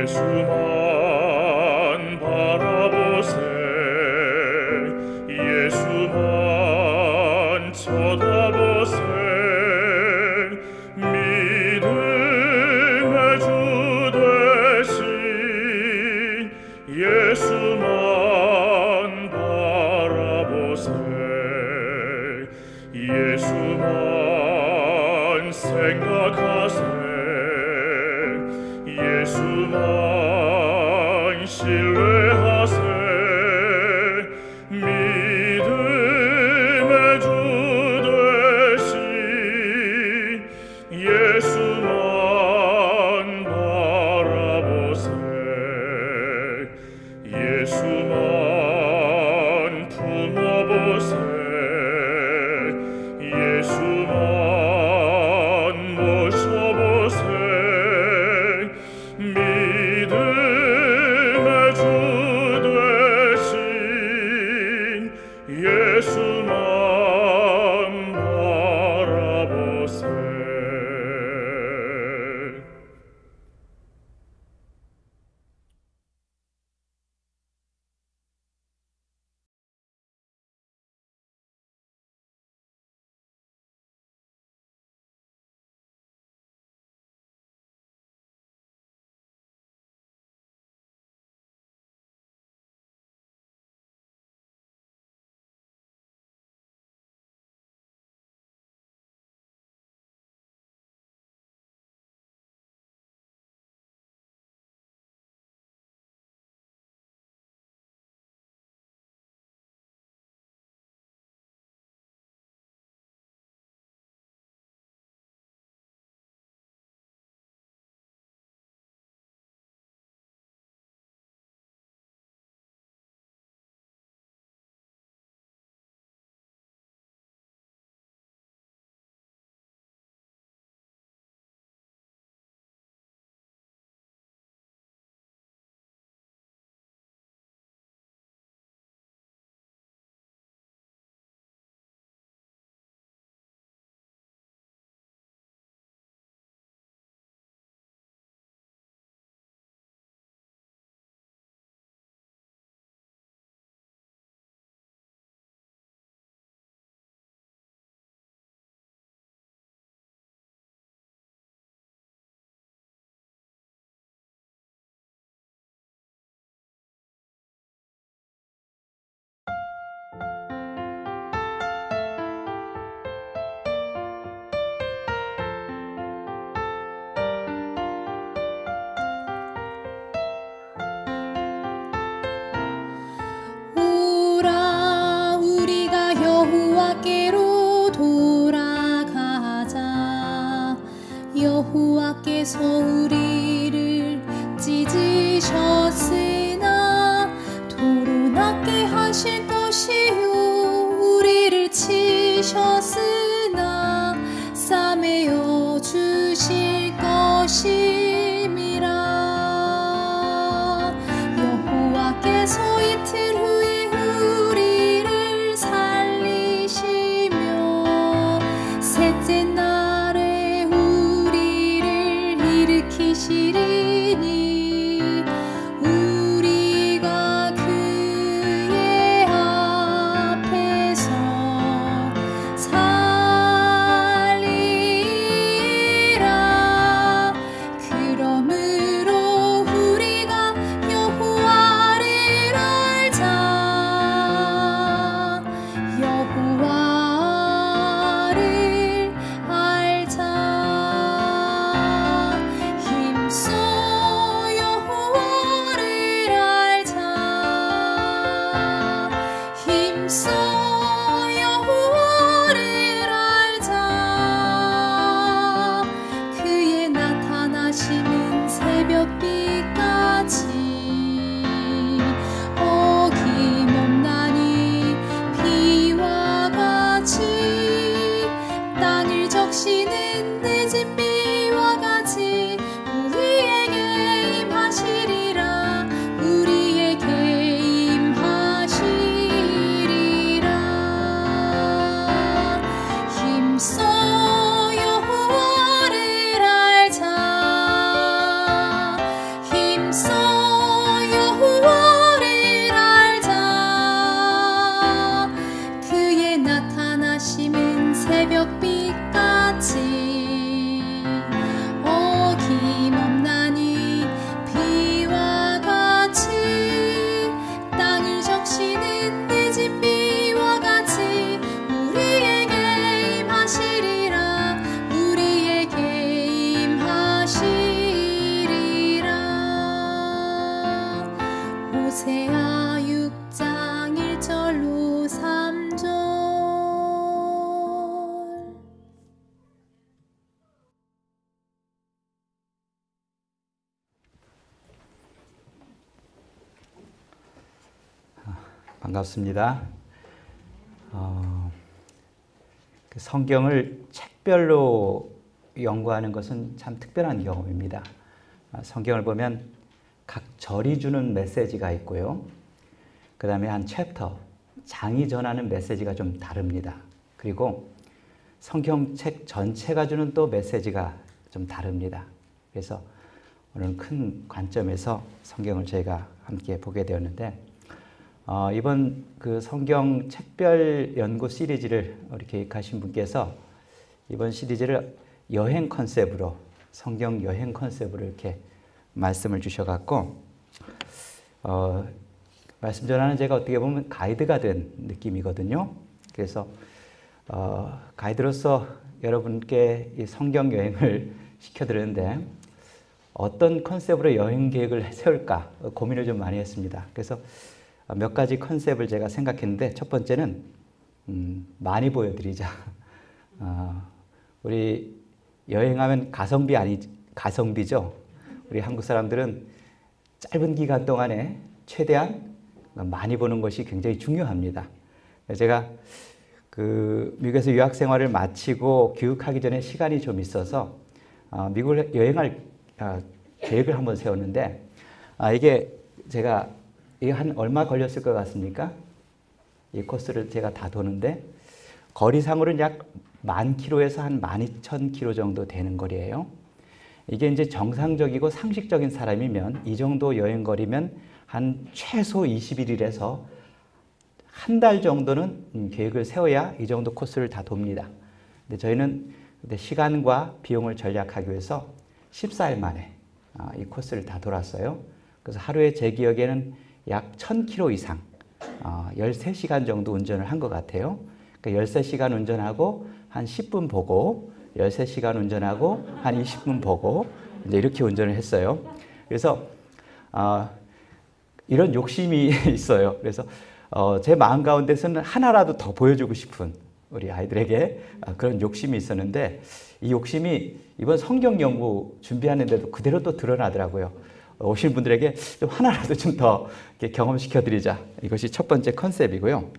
예수만 바라보세. 예수만 쳐다보세. 믿음의 주 되신 예수만 바라보세. 예수만 생각하세. 예수만 신뢰하세. 믿음의 주 되신 예수만 바라보세. 예수만 품어보세. 예수만 모셔보세. 믿음의 주 되신 예수만 바라보세. 오라 우리가 여호와께로 돌아가자. 여호와께서 우리를 찢으셨으나 토론하게 하실 것이요 우리를 치셨으나 싸매어 주실 것임이라. 여호와께서 이틀 후에 우리를 살리시며 셋째 날에 우리를 일으키시리니 우리가 그의 앞에서 인하심은 새벽빛같이 어김없나니 비와 같이 땅을 적시는 늦은 비와 같이 우리에게 임하시리라 우리에게 임하시리라 호세아 6장 1절로 3절 반갑습니다. 성경을 책별로 연구하는 것은 참 특별한 경험입니다. 성경을 보면 각 절이 주는 메시지가 있고요. 그 다음에 한 챕터, 장이 전하는 메시지가 좀 다릅니다. 그리고 성경책 전체가 주는 또 메시지가 좀 다릅니다. 그래서 오늘 큰 관점에서 성경을 저희가 함께 보게 되었는데 이번 그 성경 책별 연구 시리즈를 우리 계획하신 분께서 이번 시리즈를 여행 컨셉으로 성경 여행 컨셉으로 이렇게 말씀을 주셔갖고 말씀 전하는 제가 어떻게 보면 가이드가 된 느낌이거든요. 그래서 가이드로서 여러분께 이 성경 여행을 시켜드렸는데 어떤 컨셉으로 여행 계획을 세울까 고민을 좀 많이 했습니다. 그래서 몇 가지 컨셉을 제가 생각했는데 첫 번째는 많이 보여드리자. 우리 여행하면 가성비죠. 우리 한국 사람들은 짧은 기간 동안에 최대한 많이 보는 것이 굉장히 중요합니다. 제가 미국에서 유학 생활을 마치고 귀국하기 전에 시간이 좀 있어서 미국을 여행할 계획을 한번 세웠는데 이게 제가 한 얼마 걸렸을 것 같습니까? 이 코스를 제가 다 도는데 거리상으로는 약 10,000km에서 한 12,000km 정도 되는 거리예요. 이게 이제 정상적이고 상식적인 사람이면 이 정도 여행 거리면 한 최소 21일에서 한 달 정도는 계획을 세워야 이 정도 코스를 다 돕니다. 근데 저희는 시간과 비용을 절약하기 위해서 14일 만에 이 코스를 다 돌았어요. 그래서 하루에 제 기억에는 약 1,000km 이상 13시간 정도 운전을 한 것 같아요. 그러니까 13시간 운전하고 한 10분 보고 13시간 운전하고 한 20분 보고 이제 이렇게 운전을 했어요. 그래서 이런 욕심이 있어요. 그래서 제 마음 가운데서는 하나라도 더 보여주고 싶은 우리 아이들에게 그런 욕심이 있었는데 이 욕심이 이번 성경 연구 준비하는데도 그대로 또 드러나더라고요. 오신 분들에게 좀 하나라도 좀 더 경험시켜 드리자. 이것이 첫 번째 컨셉이고요.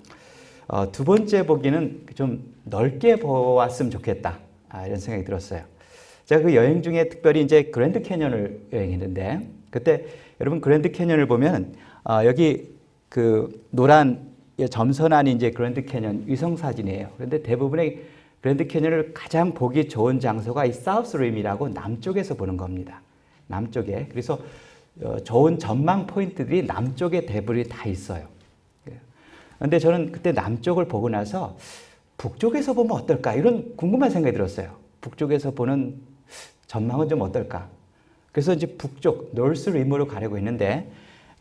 두 번째 보기는 좀 넓게 보았으면 좋겠다. 이런 생각이 들었어요. 제가 그 여행 중에 특별히 이제 그랜드 캐년을 여행했는데 그때 여러분 그랜드 캐년을 보면 여기 그 노란 점선안이 이제 그랜드 캐년 위성 사진이에요. 그런데 대부분의 그랜드 캐년을 가장 보기 좋은 장소가 이 사우스 림이라고 남쪽에서 보는 겁니다. 남쪽에. 그래서 좋은 전망 포인트들이 남쪽에 대부분이 다 있어요. 그런데 저는 그때 남쪽을 보고 나서 북쪽에서 보면 어떨까 이런 궁금한 생각이 들었어요. 북쪽에서 보는 전망은 좀 어떨까. 그래서 이제 북쪽 노스 림으로 가려고 했는데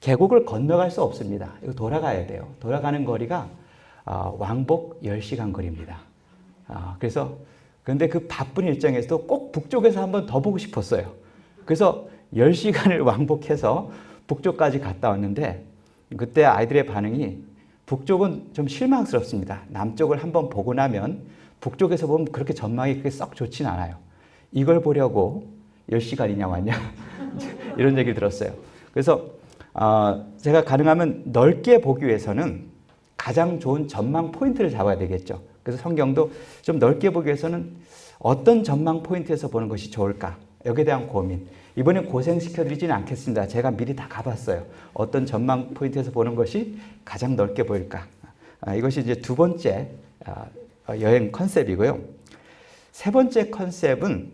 계곡을 건너갈 수 없습니다. 이거 돌아가야 돼요. 돌아가는 거리가 왕복 10시간 거리입니다. 그런데 그 바쁜 일정에서도 꼭 북쪽에서 한번 더 보고 싶었어요. 그래서 10시간을 왕복해서 북쪽까지 갔다 왔는데 그때 아이들의 반응이 북쪽은 좀 실망스럽습니다. 남쪽을 한번 보고 나면 북쪽에서 보면 그렇게 전망이 그렇게 썩 좋진 않아요. 이걸 보려고 10시간이냐 왔냐 이런 얘기를 들었어요. 그래서 제가 가능하면 넓게 보기 위해서는 가장 좋은 전망 포인트를 잡아야 되겠죠. 그래서 성경도 좀 넓게 보기 위해서는 어떤 전망 포인트에서 보는 것이 좋을까? 여기에 대한 고민. 이번엔 고생시켜드리지는 않겠습니다. 제가 미리 다 가봤어요. 어떤 전망 포인트에서 보는 것이 가장 넓게 보일까? 이것이 이제 두 번째 여행 컨셉이고요. 세 번째 컨셉은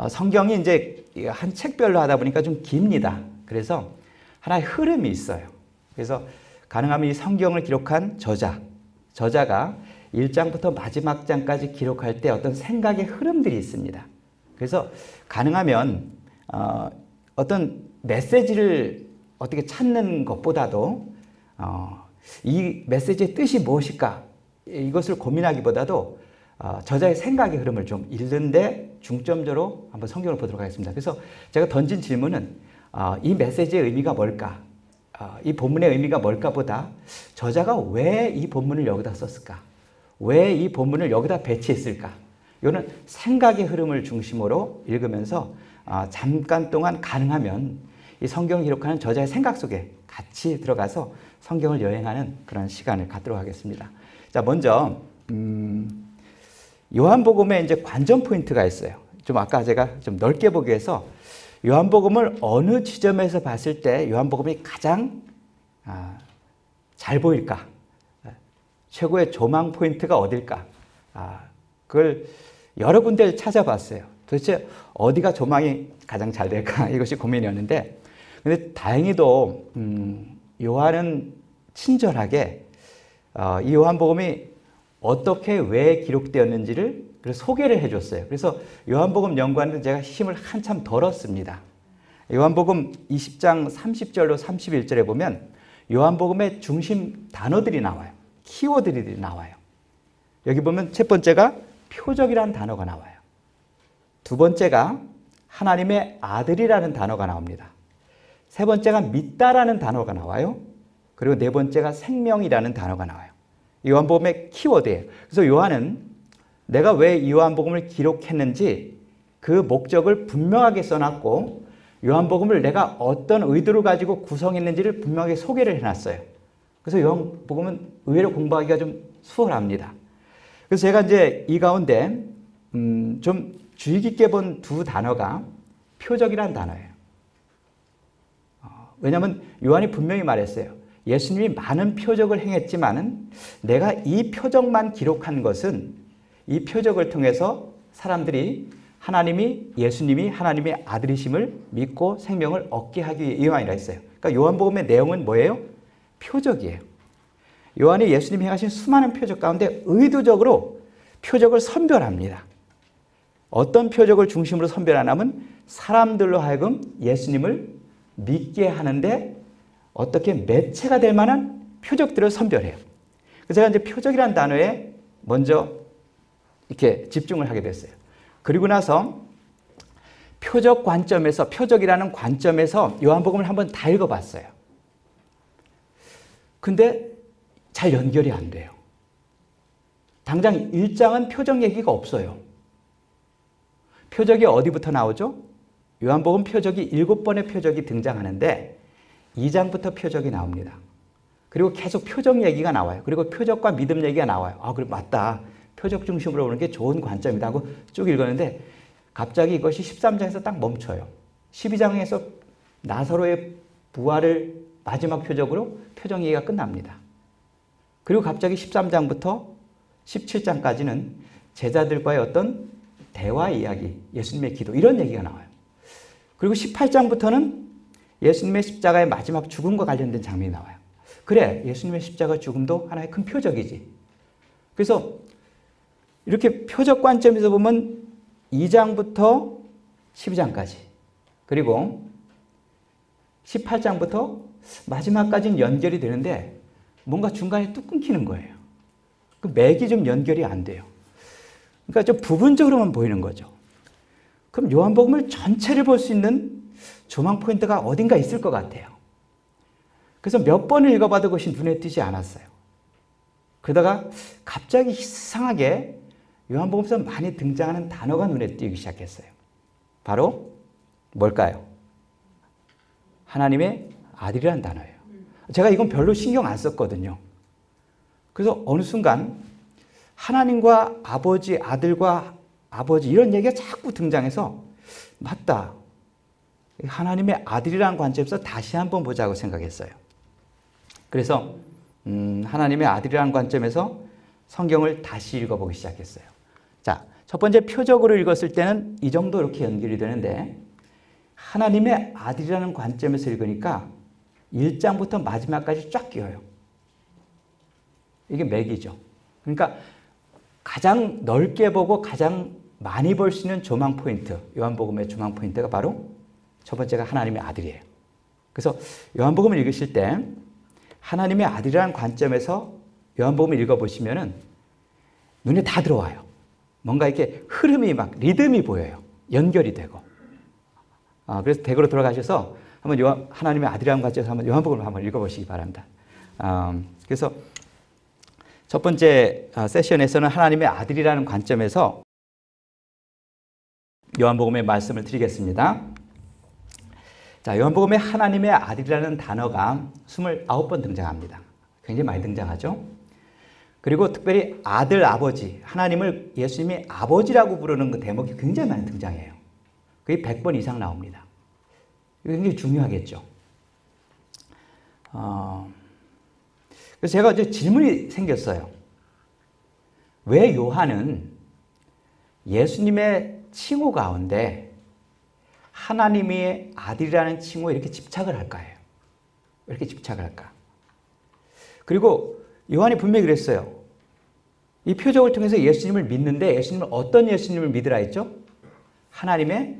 성경이 이제 한 책별로 하다 보니까 좀 깁니다. 그래서 하나의 흐름이 있어요. 그래서 가능하면 이 성경을 기록한 저자가 1장부터 마지막 장까지 기록할 때 어떤 생각의 흐름들이 있습니다. 그래서 가능하면 어떤 메시지를 어떻게 찾는 것보다도 이 메시지의 뜻이 무엇일까 이것을 고민하기보다도 저자의 생각의 흐름을 좀 읽는데 중점적으로 한번 성경을 보도록 하겠습니다. 그래서 제가 던진 질문은 이 메시지의 의미가 뭘까? 이 본문의 의미가 뭘까 보다 저자가 왜 이 본문을 여기다 썼을까? 왜 이 본문을 여기다 배치했을까? 이거는 생각의 흐름을 중심으로 읽으면서 잠깐 동안 가능하면 이 성경을 기록하는 저자의 생각 속에 같이 들어가서 성경을 여행하는 그런 시간을 갖도록 하겠습니다. 자, 먼저 요한복음에 이제 관전 포인트가 있어요. 좀 아까 제가 좀 넓게 보기 위해서 요한복음을 어느 지점에서 봤을 때 요한복음이 가장 잘 보일까? 최고의 조망 포인트가 어딜까? 그걸 여러 군데를 찾아봤어요. 도대체 어디가 조망이 가장 잘 될까? 이것이 고민이었는데, 근데 다행히도 요한은 친절하게 이 요한복음이 어떻게 왜 기록되었는지를 소개를 해줬어요. 그래서 요한복음 연구하는데 제가 힘을 한참 덜었습니다. 요한복음 20장 30절로 31절에 보면 요한복음의 중심 단어들이 나와요. 키워드들이 나와요. 여기 보면 첫 번째가 표적이라는 단어가 나와요. 두 번째가 하나님의 아들이라는 단어가 나옵니다. 세 번째가 믿다라는 단어가 나와요. 그리고 네 번째가 생명이라는 단어가 나와요. 요한복음의 키워드예요. 그래서 요한은 내가 왜 요한복음을 기록했는지 그 목적을 분명하게 써놨고 요한복음을 내가 어떤 의도를 가지고 구성했는지를 분명하게 소개를 해놨어요. 그래서 요한복음은 의외로 공부하기가 좀 수월합니다. 그래서 제가 이제 이 가운데 좀 주의 깊게 본 두 단어가 표적이라는 단어예요. 왜냐하면 요한이 분명히 말했어요. 예수님이 많은 표적을 행했지만은 내가 이 표적만 기록한 것은 이 표적을 통해서 사람들이 예수님이 하나님의 아들이심을 믿고 생명을 얻게 하기 위함이라 했어요. 그러니까 요한복음의 내용은 뭐예요? 표적이에요. 요한이 예수님이 행하신 수많은 표적 가운데 의도적으로 표적을 선별합니다. 어떤 표적을 중심으로 선별하냐면 사람들로 하여금 예수님을 믿게 하는데 어떻게 매체가 될 만한 표적들을 선별해요. 그래서 제가 이제 표적이라는 단어에 먼저 이렇게 집중을 하게 됐어요. 그리고 나서 표적이라는 관점에서 요한복음을 한번 다 읽어봤어요. 근데 잘 연결이 안 돼요. 당장 1장은 표적 얘기가 없어요. 표적이 어디부터 나오죠? 요한복음 표적이 7번의 표적이 등장하는데 2장부터 표적이 나옵니다. 그리고 계속 표적 얘기가 나와요. 그리고 표적과 믿음 얘기가 나와요. 그래 맞다. 표적 중심으로 보는 게 좋은 관점이다 하고 쭉 읽었는데 갑자기 이것이 13장에서 딱 멈춰요. 12장에서 나사로의 부활을 마지막 표적으로 표적 얘기가 끝납니다. 그리고 갑자기 13장부터 17장까지는 제자들과의 어떤 대화 이야기, 예수님의 기도 이런 얘기가 나와요. 그리고 18장부터는 예수님의 십자가의 마지막 죽음과 관련된 장면이 나와요. 그래, 예수님의 십자가 죽음도 하나의 큰 표적이지. 그래서 이렇게 표적 관점에서 보면 2장부터 12장까지 그리고 18장부터 마지막까지는 연결이 되는데 뭔가 중간에 뚝 끊기는 거예요. 그 맥이 좀 연결이 안 돼요. 그러니까 좀 부분적으로만 보이는 거죠. 그럼 요한복음을 전체를 볼 수 있는 조망 포인트가 어딘가 있을 것 같아요. 그래서 몇 번을 읽어봐도 그것이 눈에 띄지 않았어요. 그러다가 갑자기 이상하게 요한복음에서 많이 등장하는 단어가 눈에 띄기 시작했어요. 바로 뭘까요? 하나님의 아들이라는 단어예요. 제가 이건 별로 신경 안 썼거든요. 그래서 어느 순간 하나님과 아버지, 아들과 아버지 이런 얘기가 자꾸 등장해서 맞다. 하나님의 아들이라는 관점에서 다시 한번 보자고 생각했어요. 그래서 하나님의 아들이라는 관점에서 성경을 다시 읽어보기 시작했어요. 자, 첫 번째 표적으로 읽었을 때는 이 정도 이렇게 연결이 되는데 하나님의 아들이라는 관점에서 읽으니까 1장부터 마지막까지 쫙 끼어요. 이게 맥이죠. 그러니까 가장 넓게 보고 가장 많이 볼 수 있는 조망 포인트, 요한복음의 조망 포인트가 바로 첫 번째가 하나님의 아들이에요. 그래서 요한복음을 읽으실 때 하나님의 아들이라는 관점에서 요한복음을 읽어보시면은 눈에 다 들어와요. 뭔가 이렇게 흐름이 막 리듬이 보여요. 연결이 되고. 그래서 댁으로 돌아가셔서 한번 하나님의 아들이라는 관점에서 한번 요한복음을 한번 읽어보시기 바랍니다. 그래서 첫 번째 세션에서는 하나님의 아들이라는 관점에서 요한복음의 말씀을 드리겠습니다. 자, 요한복음에 하나님의 아들이라는 단어가 29번 등장합니다. 굉장히 많이 등장하죠. 그리고 특별히 아들, 아버지, 하나님을 예수님이 아버지라고 부르는 그 대목이 굉장히 많이 등장해요. 그게 100번 이상 나옵니다. 이거 굉장히 중요하겠죠. 그래서 제가 이제 질문이 생겼어요. 왜 요한은 예수님의 칭호 가운데 하나님의 아들이라는 칭호에 이렇게 집착을 할까요? 왜 이렇게 집착을 할까? 그리고 요한이 분명히 그랬어요. 이 표적을 통해서 예수님을 믿는데 예수님은 어떤 예수님을 믿으라 했죠? 하나님의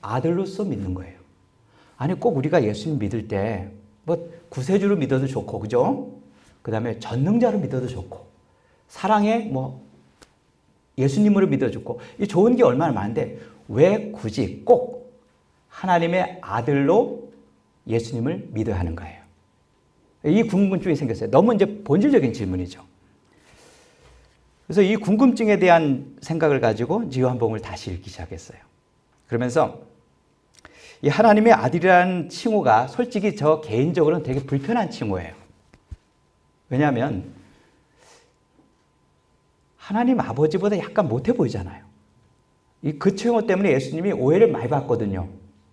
아들로서 믿는 거예요. 아니 꼭 우리가 예수님 믿을 때 뭐 구세주로 믿어도 좋고 그죠? 그 다음에 전능자로 믿어도 좋고 사랑의 뭐 예수님으로 믿어도 좋고 이 좋은 게 얼마나 많은데 왜 굳이 꼭 하나님의 아들로 예수님을 믿어야 하는 거예요? 이 궁금증이 생겼어요. 너무 이제 본질적인 질문이죠. 그래서 이 궁금증에 대한 생각을 가지고 요한복음을 다시 읽기 시작했어요. 그러면서 이 하나님의 아들이라는 칭호가 솔직히 저 개인적으로는 되게 불편한 칭호예요. 왜냐하면 하나님 아버지보다 약간 못해 보이잖아요. 그 칭호 때문에 예수님이 오해를 많이 받거든요.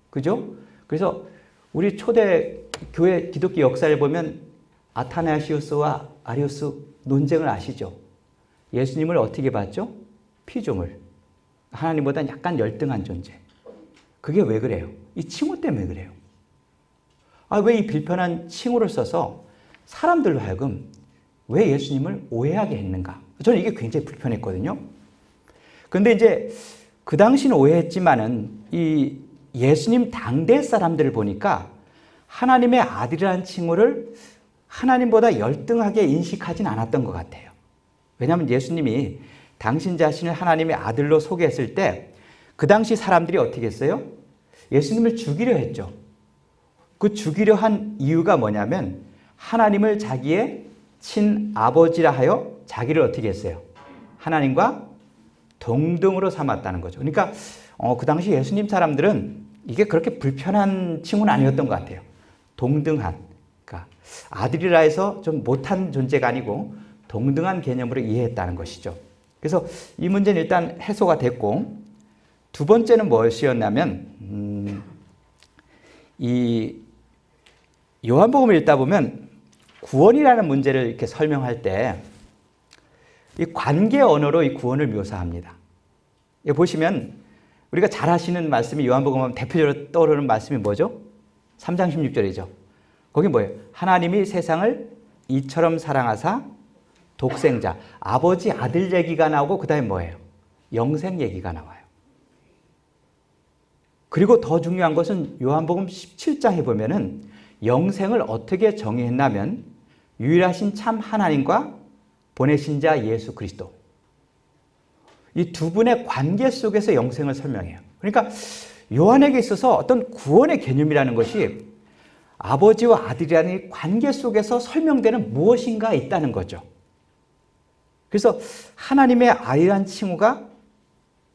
그죠? 그래서 우리 초대 교회 기독교 역사를 보면 아타나시우스와 아리우스 논쟁을 아시죠? 예수님을 어떻게 봤죠? 피조물. 하나님보다 약간 열등한 존재. 그게 왜 그래요? 이 칭호 때문에 그래요. 왜 이 불편한 칭호를 써서 사람들로 하여금 왜 예수님을 오해하게 했는가? 저는 이게 굉장히 불편했거든요. 그런데 이제 그 당시는 오해했지만은 이 예수님 당대 사람들을 보니까 하나님의 아들이라는 칭호를 하나님보다 열등하게 인식하진 않았던 것 같아요. 왜냐하면 예수님이 당신 자신을 하나님의 아들로 소개했을 때 그 당시 사람들이 어떻게 했어요? 예수님을 죽이려 했죠. 그 죽이려 한 이유가 뭐냐면 하나님을 자기의 친아버지라 하여 자기를 어떻게 했어요? 하나님과 동등으로 삼았다는 거죠. 그러니까 그 당시 예수님 사람들은 이게 그렇게 불편한 칭호는 아니었던 것 같아요. 동등한, 그러니까 아들이라 해서 좀 못한 존재가 아니고 동등한 개념으로 이해했다는 것이죠. 그래서 이 문제는 일단 해소가 됐고 두 번째는 무엇이었냐면 이 요한복음을 읽다 보면 구원이라는 문제를 이렇게 설명할 때 이 관계 언어로 이 구원을 묘사합니다. 여기 보시면 우리가 잘 아시는 말씀이 요한복음 하면 대표적으로 떠오르는 말씀이 뭐죠? 3장 16절이죠. 거기 뭐예요? 하나님이 세상을 이처럼 사랑하사 독생자, 아버지 아들 얘기가 나오고 그 다음에 뭐예요? 영생 얘기가 나와요. 그리고 더 중요한 것은 요한복음 17장에 보면은 영생을 어떻게 정의했냐면 유일하신 참 하나님과 보내신 자 예수 그리스도. 이 두 분의 관계 속에서 영생을 설명해요. 그러니까 요한에게 있어서 어떤 구원의 개념이라는 것이 아버지와 아들이라는 관계 속에서 설명되는 무엇인가 있다는 거죠. 그래서 하나님의 아이란 칭호가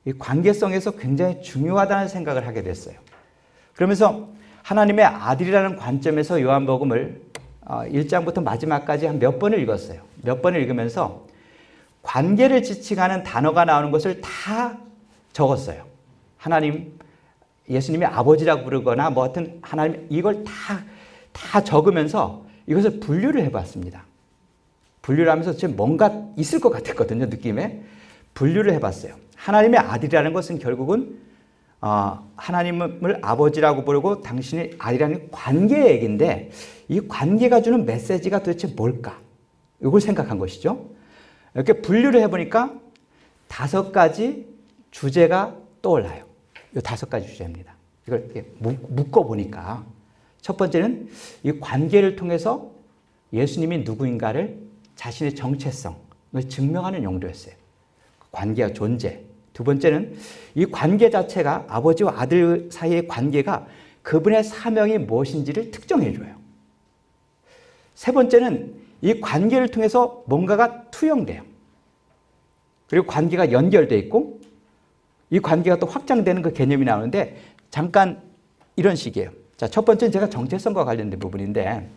이 관계성에서 굉장히 중요하다는 생각을 하게 됐어요. 그러면서 하나님의 아들이라는 관점에서 요한복음을 1장부터 마지막까지 한 몇 번을 읽었어요. 몇 번을 읽으면서 관계를 지칭하는 단어가 나오는 것을 다 적었어요. 하나님, 예수님이 아버지라고 부르거나 뭐 하여튼 하나님 이걸 다 적으면서 이것을 분류를 해봤습니다. 분류를 하면서 지금 뭔가 있을 것 같았거든요. 느낌에. 분류를 해봤어요. 하나님의 아들이라는 것은 결국은 하나님을 아버지라고 부르고 당신의 아들이라는 관계 얘기인데 이 관계가 주는 메시지가 도대체 뭘까? 이걸 생각한 것이죠. 이렇게 분류를 해보니까 5가지 주제가 떠올라요. 이 5가지 주제입니다. 이걸 이렇게 묶어보니까 첫 번째는 이 관계를 통해서 예수님이 누구인가를 자신의 정체성을 증명하는 용도였어요. 관계와 존재. 두 번째는 이 관계 자체가 아버지와 아들 사이의 관계가 그분의 사명이 무엇인지를 특정해줘요. 세 번째는 이 관계를 통해서 뭔가가 투영돼요. 그리고 관계가 연결돼 있고 이 관계가 또 확장되는 그 개념이 나오는데 잠깐 이런 식이에요. 자, 첫 번째는 제가 정체성과 관련된 부분인데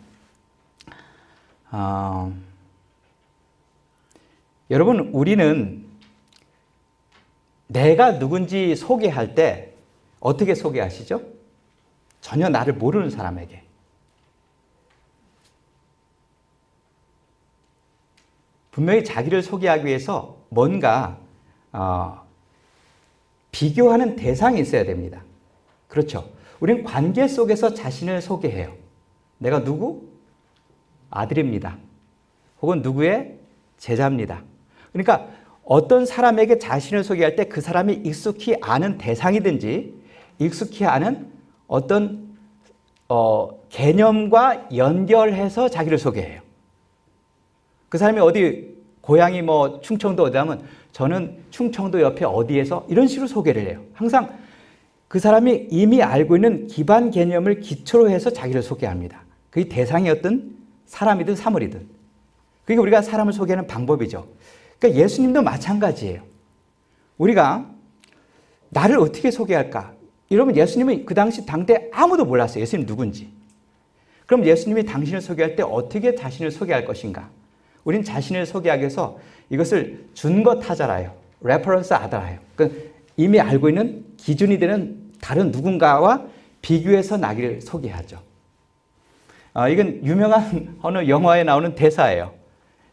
여러분, 우리는 내가 누군지 소개할 때 어떻게 소개하시죠? 전혀 나를 모르는 사람에게. 분명히 자기를 소개하기 위해서 뭔가 비교하는 대상이 있어야 됩니다. 그렇죠. 우리는 관계 속에서 자신을 소개해요. 내가 누구? 아들입니다. 혹은 누구의 제자입니다. 그러니까 어떤 사람에게 자신을 소개할 때 그 사람이 익숙히 아는 대상이든지 익숙히 아는 어떤 개념과 연결해서 자기를 소개해요. 그 사람이 어디 고향이 뭐 충청도 어디라면 저는 충청도 옆에 어디에서 이런 식으로 소개를 해요. 항상 그 사람이 이미 알고 있는 기반 개념을 기초로 해서 자기를 소개합니다. 그게 대상이었던 사람이든 사물이든. 그게 우리가 사람을 소개하는 방법이죠. 그러니까 예수님도 마찬가지예요. 우리가 나를 어떻게 소개할까? 여러분, 예수님은 그 당시 당대 아무도 몰랐어요. 예수님 누군지. 그럼 예수님이 당신을 소개할 때 어떻게 자신을 소개할 것인가? 우린 자신을 소개하기 위해서 이것을 준거 타자라요. 레퍼런스 아더라요. 그러니까 이미 알고 있는 기준이 되는 다른 누군가와 비교해서 나를 소개하죠. 이건 유명한 어느 영화에 나오는 대사예요.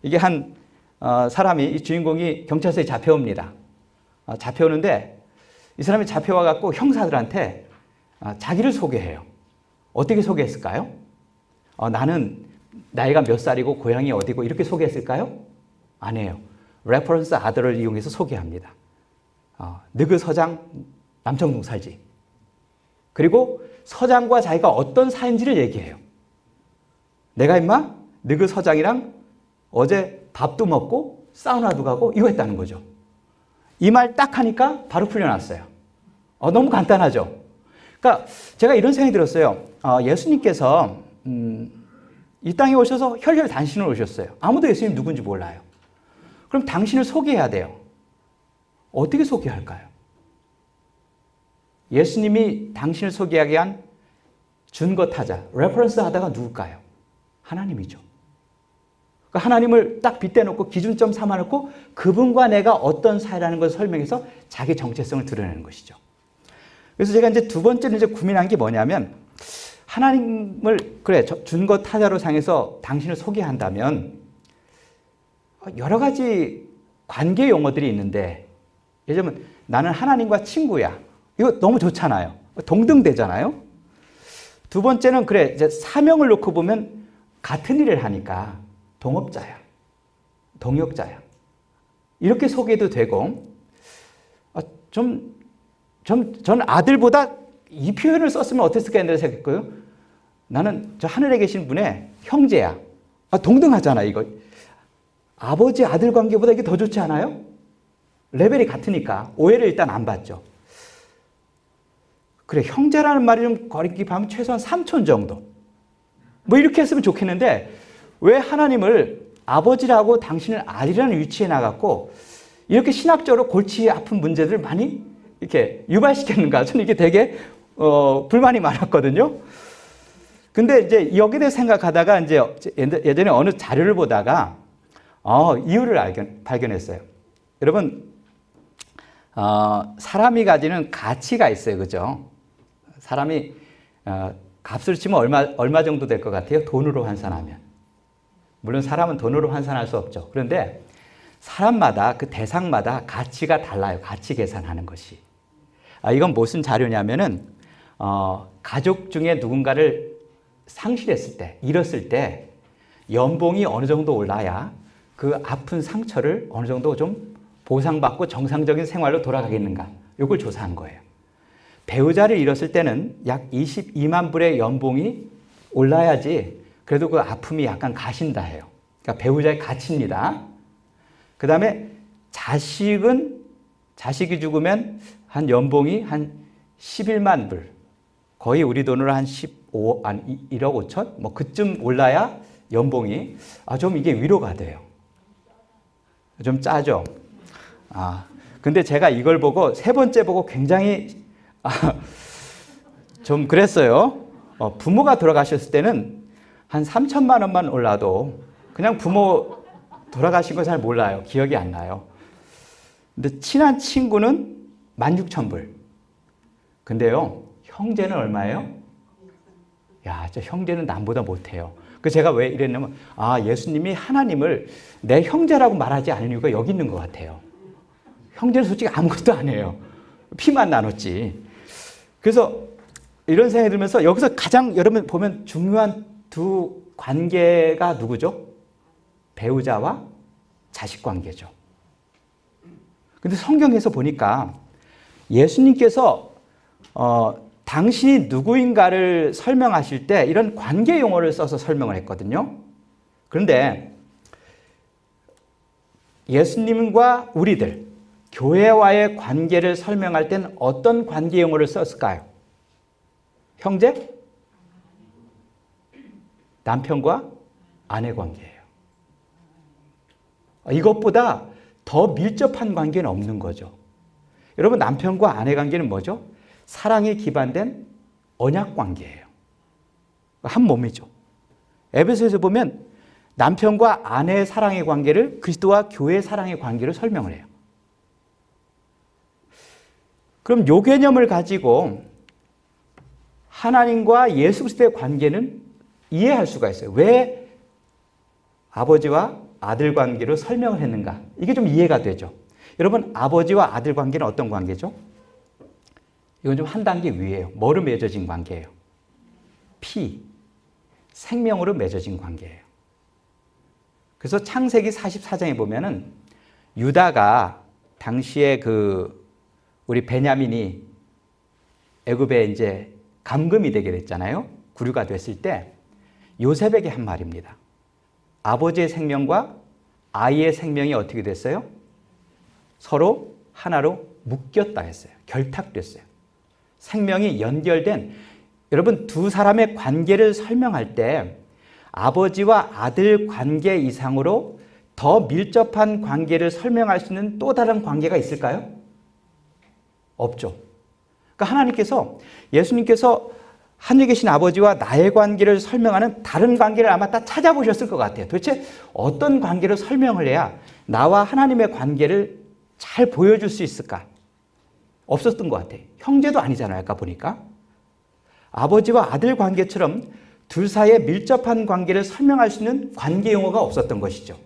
이게 한 사람이, 이 주인공이 경찰서에 잡혀옵니다. 잡혀오는데 이 사람이 잡혀와 갖고 형사들한테 자기를 소개해요. 어떻게 소개했을까요? 나는 나이가 몇 살이고 고향이 어디고 이렇게 소개했을까요? 아니에요. 레퍼런스 아더를 이용해서 소개합니다. 느그 서장 남청동 살지. 그리고 서장과 자기가 어떤 사이인지를 얘기해요. 내가 임마 느그 서장이랑 어제 밥도 먹고 사우나도 가고 이거 했다는 거죠. 이 말 딱 하니까 바로 풀려났어요. 너무 간단하죠. 그러니까 제가 이런 생각이 들었어요. 예수님께서 이 땅에 오셔서 혈혈단신으로 오셨어요. 아무도 예수님 누군지 몰라요. 그럼 당신을 소개해야 돼요. 어떻게 소개할까요? 예수님이 당신을 소개하기 위한 준거 타자, 레퍼런스 하다가 누굴까요? 하나님이죠. 그러니까 하나님을 딱 빗대놓고 기준점 삼아놓고 그분과 내가 어떤 사이라는 것을 설명해서 자기 정체성을 드러내는 것이죠. 그래서 제가 이제 두 번째로 이제 고민한 게 뭐냐면 하나님을 그래 준거 타자로 상해서 당신을 소개한다면 여러 가지 관계 용어들이 있는데 예를 들면 나는 하나님과 친구야. 이거 너무 좋잖아요. 동등되잖아요. 두 번째는 그래 이제 사명을 놓고 보면 같은 일을 하니까 동업자야. 동역자야. 이렇게 소개도 되고 전 아들보다 이 표현을 썼으면 어땠을까 했는데 생각했고요. 나는 저 하늘에 계신 분의 형제야. 동등하잖아 이거. 아버지 아들 관계보다 이게 더 좋지 않아요? 레벨이 같으니까 오해를 일단 안 받죠. 그래 형제라는 말이 좀 거리끼하면 최소한 삼촌 정도. 뭐 이렇게 했으면 좋겠는데 왜 하나님을 아버지라고 당신을 아들이라는 위치에 나갔고 이렇게 신학적으로 골치 아픈 문제들을 많이 이렇게 유발시켰는가? 저는 이게 되게 불만이 많았거든요. 근데 이제 여기에 대해 생각하다가 이제 예전에 어느 자료를 보다가 이유를 발견했어요. 여러분 사람이 가지는 가치가 있어요, 그죠? 사람이 값을 치면 얼마 정도 될 것 같아요? 돈으로 환산하면. 물론 사람은 돈으로 환산할 수 없죠. 그런데 사람마다 그 대상마다 가치가 달라요. 가치 계산하는 것이. 이건 무슨 자료냐면은 가족 중에 누군가를 상실했을 때, 잃었을 때 연봉이 어느 정도 올라야 그 아픈 상처를 어느 정도 좀 보상받고 정상적인 생활로 돌아가겠는가? 이걸 조사한 거예요. 배우자를 잃었을 때는 약 22만 불의 연봉이 올라야지 그래도 그 아픔이 약간 가신다 해요. 그러니까 배우자의 가치입니다. 그 다음에 자식이 죽으면 한 연봉이 한 11만 불, 거의 우리 돈으로 한 1억 5천? 뭐 그쯤 올라야 연봉이 좀 이게 위로가 돼요. 좀 짜죠? 근데 제가 이걸 보고 세 번째 보고 굉장히 좀 그랬어요. 부모가 돌아가셨을 때는 한 3천만 원만 올라도 그냥 부모 돌아가신 거 잘 몰라요. 기억이 안 나요. 근데 친한 친구는 16,000불. 근데요, 형제는 얼마예요? 야, 저 형제는 남보다 못해요. 그 제가 왜 이랬냐면, 예수님이 하나님을 내 형제라고 말하지 않은 이유가 여기 있는 것 같아요. 형제는 솔직히 아무것도 안 해요. 피만 나눴지. 그래서 이런 생각이 들면서 여기서 가장 여러분 보면 중요한 두 관계가 누구죠? 배우자와 자식 관계죠. 근데 성경에서 보니까 예수님께서 당신이 누구인가를 설명하실 때 이런 관계 용어를 써서 설명을 했거든요. 그런데 예수님과 우리들, 교회와의 관계를 설명할 땐 어떤 관계 용어를 썼을까요? 형제? 남편과 아내 관계예요. 이것보다 더 밀접한 관계는 없는 거죠. 여러분, 남편과 아내 관계는 뭐죠? 사랑에 기반된 언약 관계예요. 한 몸이죠. 에베소에서 보면 남편과 아내의 사랑의 관계를 그리스도와 교회의 사랑의 관계로 설명을 해요. 그럼 이 개념을 가지고 하나님과 예수 그리스도의 관계는 이해할 수가 있어요. 왜 아버지와 아들 관계로 설명을 했는가? 이게 좀 이해가 되죠. 여러분, 아버지와 아들 관계는 어떤 관계죠? 이건 좀 한 단계 위에요. 뭐로 맺어진 관계예요? 피, 생명으로 맺어진 관계예요. 그래서 창세기 44장에 보면은 유다가 당시에 우리 베냐민이 애굽에 이제 감금이 되게 됐잖아요. 구류가 됐을 때 요셉에게 한 말입니다. 아버지의 생명과 아이의 생명이 어떻게 됐어요? 서로 하나로 묶였다 했어요. 결탁됐어요. 생명이 연결된, 여러분, 두 사람의 관계를 설명할 때 아버지와 아들 관계 이상으로 더 밀접한 관계를 설명할 수 있는 또 다른 관계가 있을까요? 없죠. 그러니까 하나님께서, 예수님께서 하늘에 계신 아버지와 나의 관계를 설명하는 다른 관계를 아마 다 찾아보셨을 것 같아요. 도대체 어떤 관계로 설명을 해야 나와 하나님의 관계를 잘 보여줄 수 있을까? 없었던 것 같아요. 형제도 아니잖아요. 아까 보니까. 아버지와 아들 관계처럼 둘 사이의 밀접한 관계를 설명할 수 있는 관계 용어가 없었던 것이죠.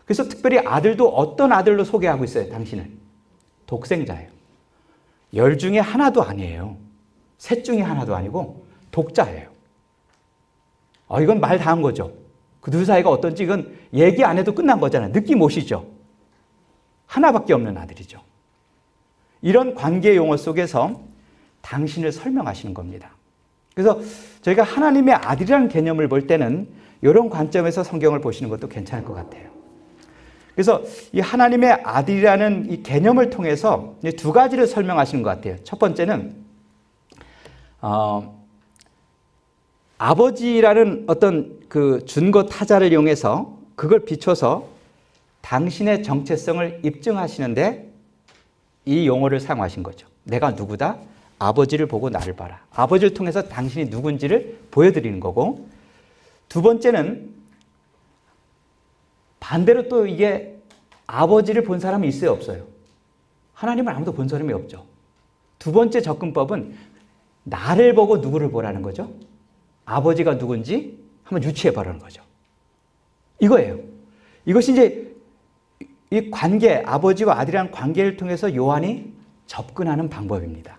그래서 특별히 아들도 어떤 아들로 소개하고 있어요, 당신을? 독생자예요. 열 중에 하나도 아니에요. 셋 중에 하나도 아니고 독자예요. 이건 말 다 한 거죠. 그 둘 사이가 어떤지 이건 얘기 안 해도 끝난 거잖아요. 느낌 오시죠? 하나밖에 없는 아들이죠. 이런 관계 용어 속에서 당신을 설명하시는 겁니다. 그래서 저희가 하나님의 아들이라는 개념을 볼 때는 이런 관점에서 성경을 보시는 것도 괜찮을 것 같아요. 그래서 이 하나님의 아들이라는 이 개념을 통해서 두 가지를 설명하시는 것 같아요. 첫 번째는 아버지라는 어떤 그 준거 타자를 이용해서 그걸 비춰서 당신의 정체성을 입증하시는데 이 용어를 사용하신 거죠. 내가 누구다? 아버지를 보고 나를 봐라. 아버지를 통해서 당신이 누군지를 보여드리는 거고, 두 번째는 반대로 또 이게 아버지를 본 사람이 있어요, 없어요? 하나님을 아무도 본 사람이 없죠. 두 번째 접근법은 나를 보고 누구를 보라는 거죠. 아버지가 누군지 한번 유추해 보라는 거죠. 이거예요. 이것이 이제 이 관계, 아버지와 아들이라는 관계를 통해서 요한이 접근하는 방법입니다.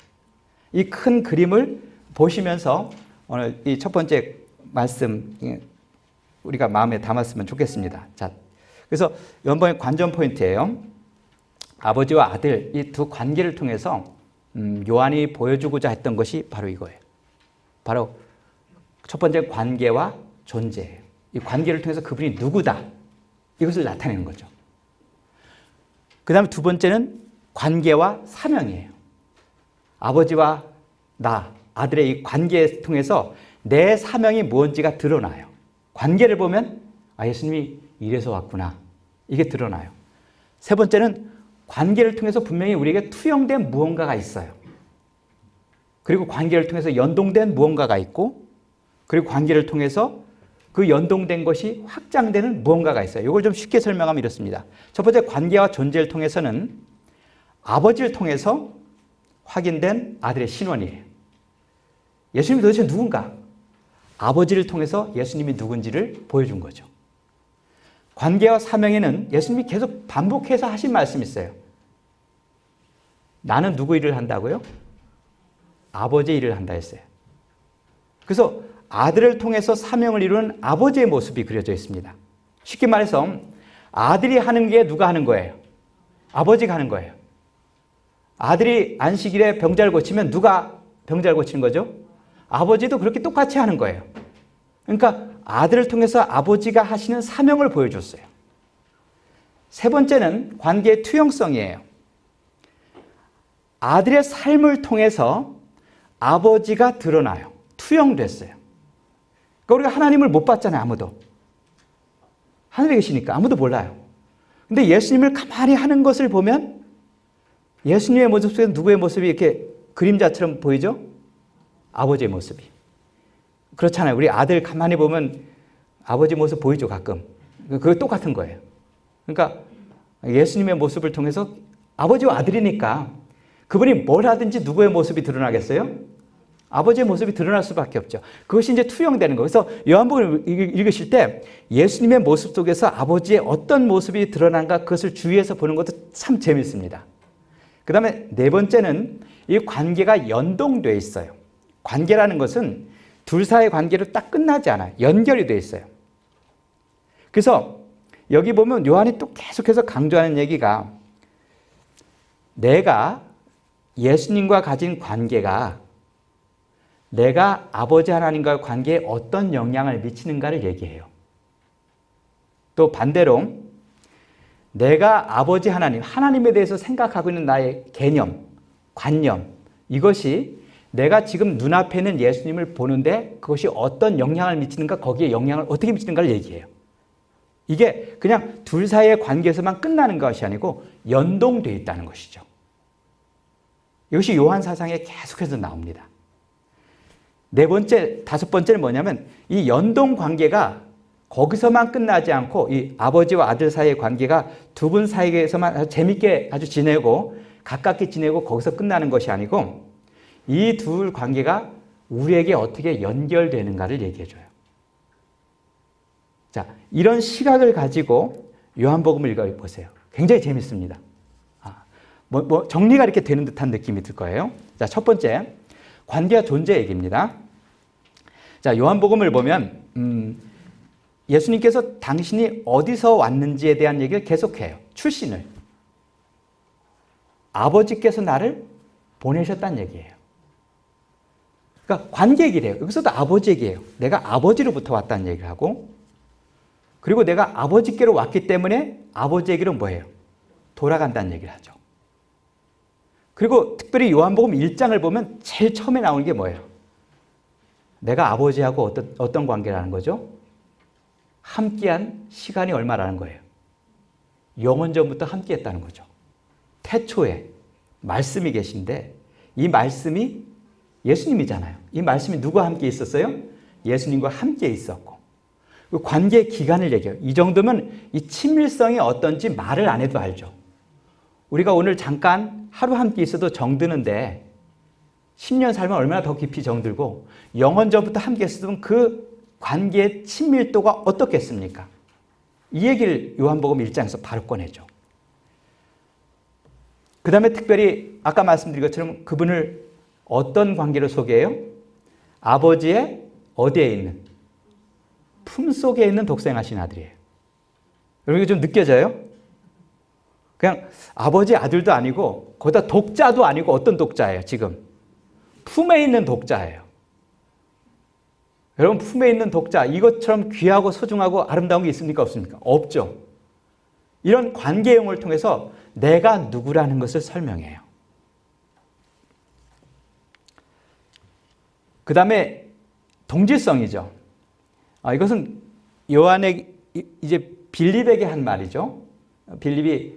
이 큰 그림을 보시면서 오늘 이 첫 번째 말씀 우리가 마음에 담았으면 좋겠습니다. 자, 그래서 이번에 관전 포인트예요. 아버지와 아들 이 두 관계를 통해서 요한이 보여주고자 했던 것이 바로 이거예요. 바로 첫 번째 관계와 존재예요. 이 관계를 통해서 그분이 누구다 이것을 나타내는 거죠. 그 다음에 두 번째는 관계와 사명이에요. 아버지와 나, 아들의 이 관계를 통해서 내 사명이 무엇인지가 드러나요. 관계를 보면 예수님이 이래서 왔구나 이게 드러나요. 세 번째는 관계를 통해서 분명히 우리에게 투영된 무언가가 있어요. 그리고 관계를 통해서 연동된 무언가가 있고 그리고 관계를 통해서 그 연동된 것이 확장되는 무언가가 있어요. 이걸 좀 쉽게 설명하면 이렇습니다. 첫 번째 관계와 존재를 통해서는 아버지를 통해서 확인된 아들의 신원이에요. 예수님이 도대체 누군가? 아버지를 통해서 예수님이 누군지를 보여준 거죠. 관계와 사명에는 예수님이 계속 반복해서 하신 말씀이 있어요. 나는 누구 일을 한다고요? 아버지의 일을 한다 했어요. 그래서 아들을 통해서 사명을 이루는 아버지의 모습이 그려져 있습니다. 쉽게 말해서 아들이 하는 게 누가 하는 거예요? 아버지가 하는 거예요. 아들이 안식일에 병자를 고치면 누가 병자를 고치는 거죠? 아버지도 그렇게 똑같이 하는 거예요. 그러니까 아들을 통해서 아버지가 하시는 사명을 보여줬어요. 세 번째는 관계의 투영성이에요. 아들의 삶을 통해서 아버지가 드러나요. 투영됐어요. 그러니까 우리가 하나님을 못 봤잖아요. 아무도. 하늘에 계시니까 아무도 몰라요. 근데 예수님을 가만히 하는 것을 보면 예수님의 모습 속에 누구의 모습이 이렇게 그림자처럼 보이죠? 아버지의 모습이. 그렇잖아요. 우리 아들 가만히 보면 아버지 모습 보이죠, 가끔. 그거 똑같은 거예요. 그러니까 예수님의 모습을 통해서 아버지와 아들이니까 그분이 뭘 하든지 누구의 모습이 드러나겠어요? 아버지의 모습이 드러날 수밖에 없죠. 그것이 이제 투영되는 거예요. 그래서 요한복음을 읽으실 때 예수님의 모습 속에서 아버지의 어떤 모습이 드러난가 그것을 주의해서 보는 것도 참 재밌습니다. 그 다음에 네 번째는 이 관계가 연동되어 있어요. 관계라는 것은 둘 사이의 관계로 딱 끝나지 않아요. 연결이 되어 있어요. 그래서 여기 보면 요한이 또 계속해서 강조하는 얘기가 내가 예수님과 가진 관계가 내가 아버지 하나님과의 관계에 어떤 영향을 미치는가를 얘기해요. 또 반대로 내가 아버지 하나님, 하나님에 대해서 생각하고 있는 나의 개념, 관념 이것이 내가 지금 눈앞에 있는 예수님을 보는데 그것이 어떤 영향을 미치는가 거기에 영향을 어떻게 미치는가를 얘기해요. 이게 그냥 둘 사이의 관계에서만 끝나는 것이 아니고 연동되어 있다는 것이죠. 이것이 요한 사상에 계속해서 나옵니다. 네 번째, 다섯 번째는 뭐냐면 이 연동 관계가 거기서만 끝나지 않고 이 아버지와 아들 사이의 관계가 두 분 사이에서만 아주 재밌게 아주 지내고 가깝게 지내고 거기서 끝나는 것이 아니고 이 둘 관계가 우리에게 어떻게 연결되는가를 얘기해줘요. 자, 이런 시각을 가지고 요한복음을 읽어보세요. 굉장히 재밌습니다. 정리가 이렇게 되는 듯한 느낌이 들 거예요. 자, 첫 번째, 관계와 존재 얘기입니다. 자, 요한복음을 보면 예수님께서 당신이 어디서 왔는지에 대한 얘기를 계속해요. 출신을. 아버지께서 나를 보내셨다는 얘기예요. 그러니까 관계 얘기를 해요. 여기서도 아버지 얘기예요. 내가 아버지로부터 왔다는 얘기를 하고 그리고 내가 아버지께로 왔기 때문에 아버지에게로 뭐예요? 돌아간다는 얘기를 하죠. 그리고 특별히 요한복음 1장을 보면 제일 처음에 나오는 게 뭐예요? 내가 아버지하고 어떤 관계라는 거죠? 함께한 시간이 얼마라는 거예요? 영원전부터 함께했다는 거죠. 태초에 말씀이 계신데 이 말씀이 예수님이잖아요. 이 말씀이 누구와 함께 있었어요? 예수님과 함께 있었고 그 관계의 기간을 얘기해요. 이 정도면 이 친밀성이 어떤지 말을 안 해도 알죠. 우리가 오늘 잠깐 하루 함께 있어도 정드는데 10년 살면 얼마나 더 깊이 정들고 영원전부터 함께 했으면 그 관계의 친밀도가 어떻겠습니까? 이 얘기를 요한복음 1장에서 바로 꺼내죠. 그 다음에 특별히 아까 말씀드린 것처럼 그분을 어떤 관계로 소개해요? 아버지의 어디에 있는? 품속에 있는 독생하신 아들이에요. 여러분, 이게 좀 느껴져요? 그냥 아버지 아들도 아니고 거기다 독자도 아니고 어떤 독자예요, 지금? 품에 있는 독자예요. 여러분, 품에 있는 독자, 이것처럼 귀하고 소중하고 아름다운 게 있습니까? 없습니까? 없죠. 이런 관계형을 통해서 내가 누구라는 것을 설명해요. 그 다음에 동질성이죠. 이것은 요한의 이제 빌립에게 한 말이죠. 빌립이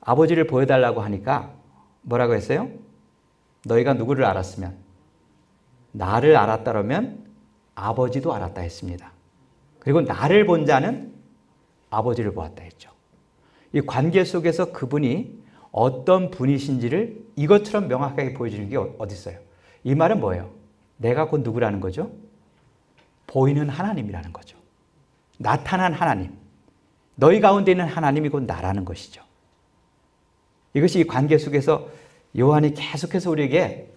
아버지를 보여달라고 하니까 뭐라고 했어요? 너희가 누구를 알았으면, 나를 알았다라면 아버지도 알았다 했습니다. 그리고 나를 본 자는 아버지를 보았다 했죠. 이 관계 속에서 그분이 어떤 분이신지를 이것처럼 명확하게 보여주는 게 어디 있어요? 이 말은 뭐예요? 내가 곧 누구라는 거죠? 보이는 하나님이라는 거죠. 나타난 하나님. 너희 가운데 있는 하나님이 곧 나라는 것이죠. 이것이 이 관계 속에서 요한이 계속해서 우리에게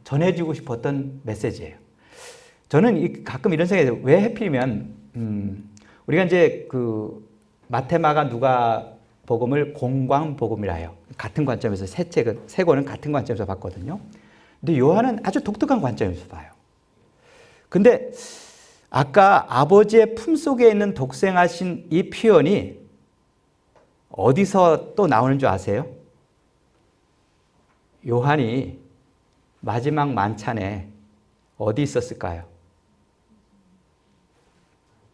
전해주고 싶었던 메시지예요. 저는 가끔 이런 생각이 들어요. 왜 하필이면 우리가 이제 그 마태, 마가, 누가 복음을 공광복음이라 해요. 같은 관점에서 세 권은 같은 관점에서 봤거든요. 근데 요한은 아주 독특한 관점에서 봐요. 근데 아까 아버지의 품속에 있는 독생하신 이 표현이 어디서 또 나오는 줄 아세요? 요한이 마지막 만찬에 어디 있었을까요?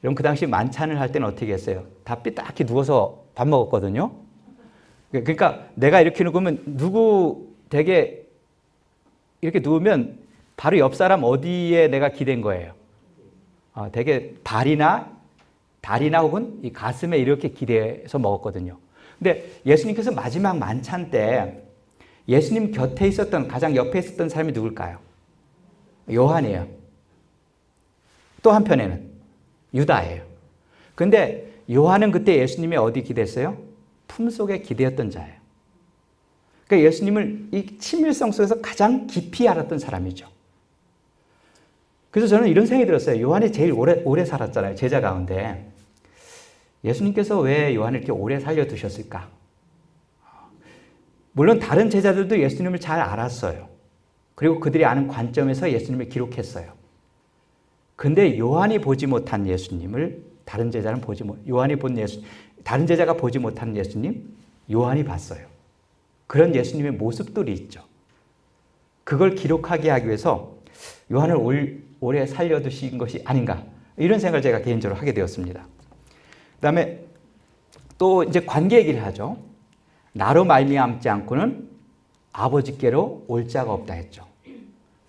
여러분, 그 당시 만찬을 할 때는 어떻게 했어요? 다 삐딱히 누워서 밥 먹었거든요. 그러니까 내가 이렇게 누우면 되게 이렇게 누우면 바로 옆 사람 어디에 내가 기댄 거예요? 되게 다리나 혹은 이 가슴에 이렇게 기대서 먹었거든요. 근데 예수님께서 마지막 만찬 때 예수님 곁에 있었던, 가장 옆에 있었던 사람이 누굴까요? 요한이에요. 또 한편에는 유다예요. 근데 요한은 그때 예수님의 어디 기댔어요? 품속에 기대었던 자예요. 그러니까 예수님을 이 친밀성 속에서 가장 깊이 알았던 사람이죠. 그래서 저는 이런 생각이 들었어요. 요한이 제일 오래 살았잖아요, 제자 가운데. 예수님께서 왜 요한을 이렇게 오래 살려두셨을까? 물론 다른 제자들도 예수님을 잘 알았어요. 그리고 그들이 아는 관점에서 예수님을 기록했어요. 근데 요한이 보지 못한 예수님을 다른 제자는 다른 제자가 보지 못한 예수님, 요한이 봤어요. 그런 예수님의 모습들이 있죠. 그걸 기록하게 하기 위해서 요한을 오래 살려두신 것이 아닌가, 이런 생각을 제가 개인적으로 하게 되었습니다. 그 다음에 또 이제 관계 얘기를 하죠. 나로 말미암지 않고는 아버지께로 올 자가 없다 했죠.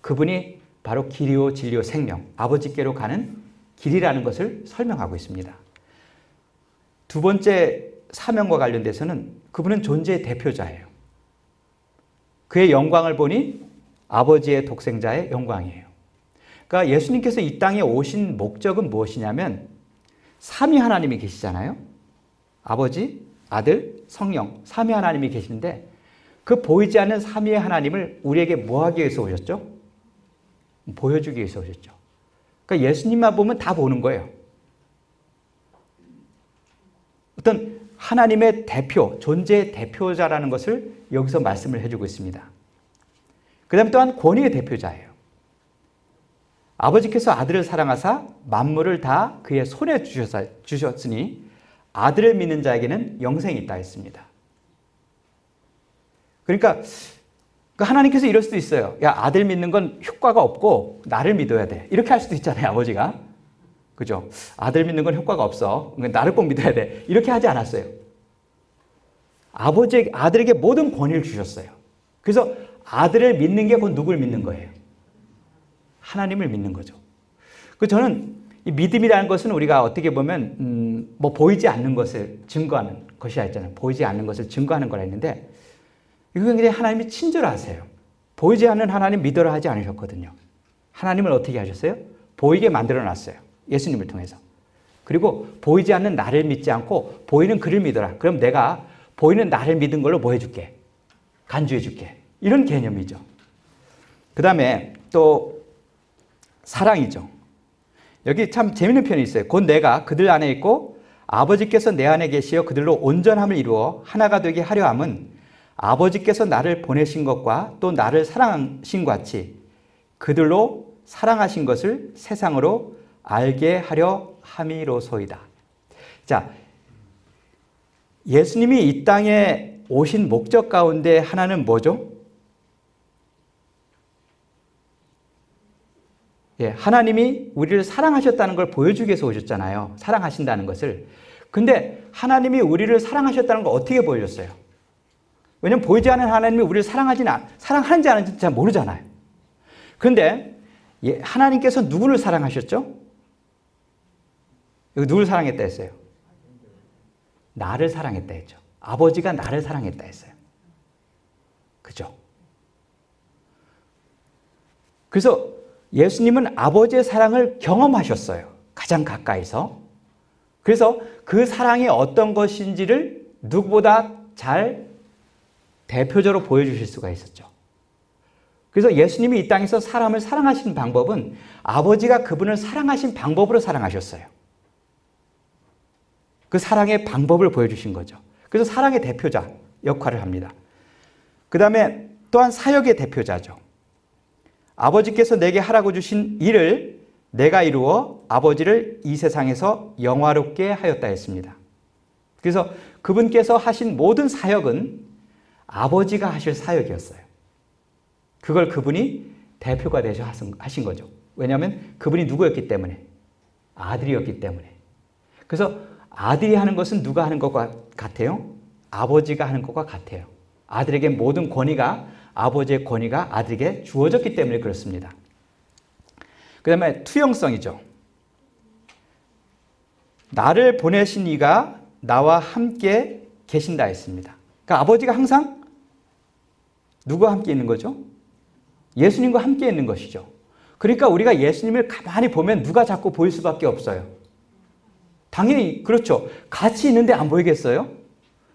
그분이 바로 길이요 진리요 생명, 아버지께로 가는 길이라는 것을 설명하고 있습니다. 두 번째 사명과 관련돼서는 그분은 존재의 대표자예요. 그의 영광을 보니 아버지의 독생자의 영광이에요. 그러니까 예수님께서 이 땅에 오신 목적은 무엇이냐면 삼위 하나님이 계시잖아요. 아버지, 아들, 성령, 삼위 하나님이 계시는데 그 보이지 않는 삼위의 하나님을 우리에게 뭐 하기 위해서 오셨죠? 보여주기 위해서 오셨죠. 그러니까 예수님만 보면 다 보는 거예요. 어떤 하나님의 대표, 존재의 대표자라는 것을 여기서 말씀을 해주고 있습니다. 그 다음 또한 권위의 대표자예요. 아버지께서 아들을 사랑하사 만물을 다 그의 손에 주셨으니 아들을 믿는 자에게는 영생이 있다 했습니다. 그러니까 하나님께서 이럴 수도 있어요. 야, 아들 믿는 건 효과가 없고 나를 믿어야 돼. 이렇게 할 수도 있잖아요, 아버지가. 그죠? 아들 믿는 건 효과가 없어. 나를 꼭 믿어야 돼. 이렇게 하지 않았어요. 아들에게 모든 권위를 주셨어요. 그래서 아들을 믿는 게 곧 누굴 믿는 거예요? 하나님을 믿는 거죠. 저는 이 믿음이라는 것은 우리가 어떻게 보면 보이지 않는 것을 증거하는 것이라 했잖아요. 보이지 않는 것을 증거하는 거라 했는데 이거 굉장히 하나님이 친절하세요. 보이지 않는 하나님 믿으라 하지 않으셨거든요. 하나님을 어떻게 하셨어요? 보이게 만들어놨어요. 예수님을 통해서. 그리고 보이지 않는 나를 믿지 않고 보이는 그를 믿어라. 그럼 내가 보이는 나를 믿은 걸로 뭐 해줄게? 간주해줄게. 이런 개념이죠. 그 다음에 또 사랑이죠. 여기 참 재밌는 표현이 있어요. 곧 내가 그들 안에 있고 아버지께서 내 안에 계시어 그들로 온전함을 이루어 하나가 되게 하려 함은 아버지께서 나를 보내신 것과 또 나를 사랑하신 것 같이 그들로 사랑하신 것을 세상으로 알게 하려 함이로소이다. 자, 예수님이 이 땅에 오신 목적 가운데 하나는 뭐죠? 예, 하나님이 우리를 사랑하셨다는 걸 보여주기 위해서 오셨잖아요. 사랑하신다는 것을. 근데 하나님이 우리를 사랑하셨다는 걸 어떻게 보여줬어요? 왜냐하면 보이지 않는 하나님이 우리를 사랑하는지 아닌지 잘 모르잖아요. 그런데 하나님께서 누구를 사랑하셨죠? 여기 누구를 사랑했다 했어요? 나를 사랑했다 했죠. 아버지가 나를 사랑했다 했어요. 그죠? 그래서 예수님은 아버지의 사랑을 경험하셨어요. 가장 가까이서. 그래서 그 사랑이 어떤 것인지를 누구보다 잘 대표적으로 보여주실 수가 있었죠. 그래서 예수님이 이 땅에서 사람을 사랑하시는 방법은 아버지가 그분을 사랑하신 방법으로 사랑하셨어요. 그 사랑의 방법을 보여주신 거죠. 그래서 사랑의 대표자 역할을 합니다. 그 다음에 또한 사역의 대표자죠. 아버지께서 내게 하라고 주신 일을 내가 이루어 아버지를 이 세상에서 영화롭게 하였다 했습니다. 그래서 그분께서 하신 모든 사역은 아버지가 하실 사역이었어요. 그걸 그분이 대표가 되셔 하신 거죠. 왜냐하면 그분이 누구였기 때문에? 아들이었기 때문에. 그래서 아들이 하는 것은 누가 하는 것과 같아요? 아버지가 하는 것과 같아요. 아들에게 모든 권위가, 아버지의 권위가 아들에게 주어졌기 때문에 그렇습니다. 그 다음에 투영성이죠. 나를 보내신 이가 나와 함께 계신다 했습니다. 그러니까 아버지가 항상 누구와 함께 있는 거죠? 예수님과 함께 있는 것이죠. 그러니까 우리가 예수님을 가만히 보면 누가 자꾸 보일 수밖에 없어요. 당연히 그렇죠. 같이 있는데 안 보이겠어요?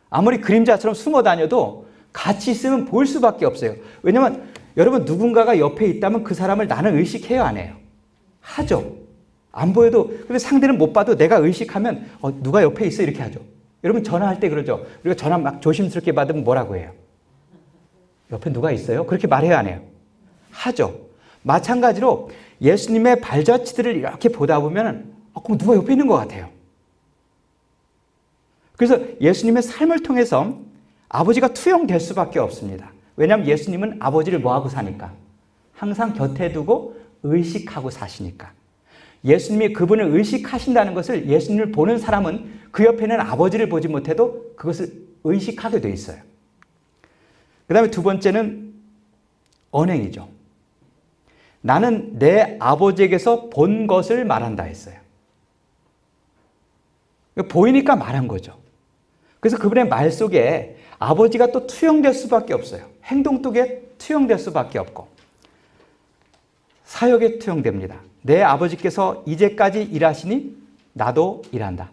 아무리 그림자처럼 숨어 다녀도 같이 있으면 보일 수밖에 없어요. 왜냐하면 여러분 누군가가 옆에 있다면 그 사람을 나는 의식해요, 안 해요? 하죠. 안 보여도. 근데 상대는 못 봐도 내가 의식하면 누가 옆에 있어 이렇게 하죠. 여러분 전화할 때 그러죠. 우리가 전화 막 조심스럽게 받으면 뭐라고 해요? 옆에 누가 있어요? 그렇게 말해요, 안 해요? 하죠. 마찬가지로 예수님의 발자취들을 이렇게 보다 보면 그럼 누가 옆에 있는 것 같아요. 그래서 예수님의 삶을 통해서 아버지가 투영될 수밖에 없습니다. 왜냐하면 예수님은 아버지를 뭐하고 사니까? 항상 곁에 두고 의식하고 사시니까. 예수님이 그분을 의식하신다는 것을 예수님을 보는 사람은 그 옆에는 아버지를 보지 못해도 그것을 의식하게 돼 있어요. 그 다음에 두 번째는 언행이죠. 나는 내 아버지에게서 본 것을 말한다 했어요. 보이니까 말한 거죠. 그래서 그분의 말 속에 아버지가 또 투영될 수밖에 없어요. 행동 속에 투영될 수밖에 없고 사역에 투영됩니다. 내 아버지께서 이제까지 일하시니 나도 일한다.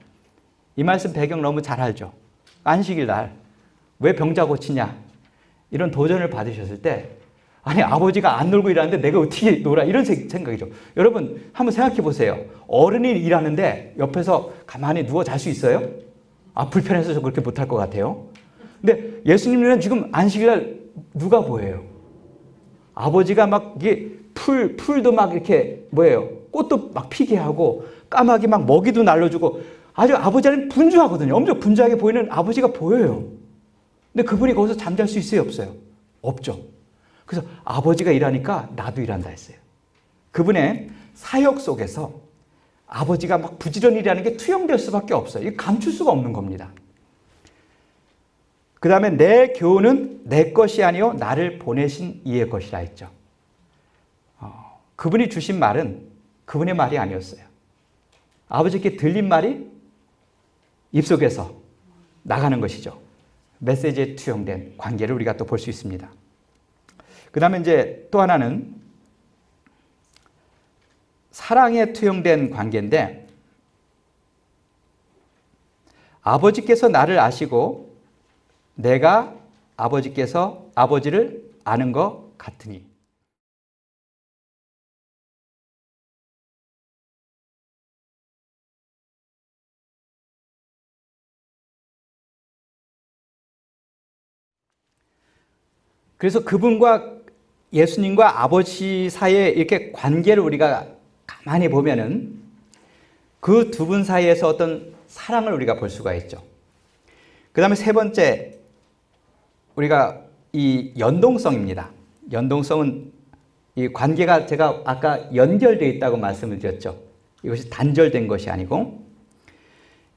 이 말씀 배경 너무 잘 알죠. 안식일 날 왜 병자 고치냐 이런 도전을 받으셨을 때 아니 아버지가 안 놀고 일하는데 내가 어떻게 놀아 이런 생각이죠. 여러분 한번 생각해 보세요. 어른이 일하는데 옆에서 가만히 누워 잘 수 있어요? 불편해서 그렇게 못할 것 같아요. 근데 예수님은 지금 안식일날 누가 보여요? 아버지가 막 이게 풀도 막 이렇게 꽃도 막 피게 하고 까마귀 막 먹이도 날려주고 아주 아버지는 분주하거든요. 엄청 분주하게 보이는 아버지가 보여요. 근데 그분이 거기서 잠잘 수 있어요? 없어요? 없죠. 그래서 아버지가 일하니까 나도 일한다 했어요. 그분의 사역 속에서 아버지가 막 부지런히 일하는 게 투영될 수밖에 없어요. 이거 감출 수가 없는 겁니다. 그 다음에 내 교훈은 내 것이 아니요 나를 보내신 이의 것이라 했죠. 그분이 주신 말은 그분의 말이 아니었어요. 아버지께 들린 말이 입속에서 나가는 것이죠. 메시지에 투영된 관계를 우리가 또 볼 수 있습니다. 그 다음에 이제 또 하나는 사랑에 투영된 관계인데 아버지께서 나를 아시고 내가 아버지를 아는 것 같으니 그래서 그분과 예수님과 아버지 사이에 이렇게 관계를 우리가 가만히 보면은 그 두 분 사이에서 어떤 사랑을 우리가 볼 수가 있죠. 그 다음에 세 번째, 우리가 이 연동성입니다. 연동성은 이 관계가 제가 아까 연결되어 있다고 말씀을 드렸죠. 이것이 단절된 것이 아니고,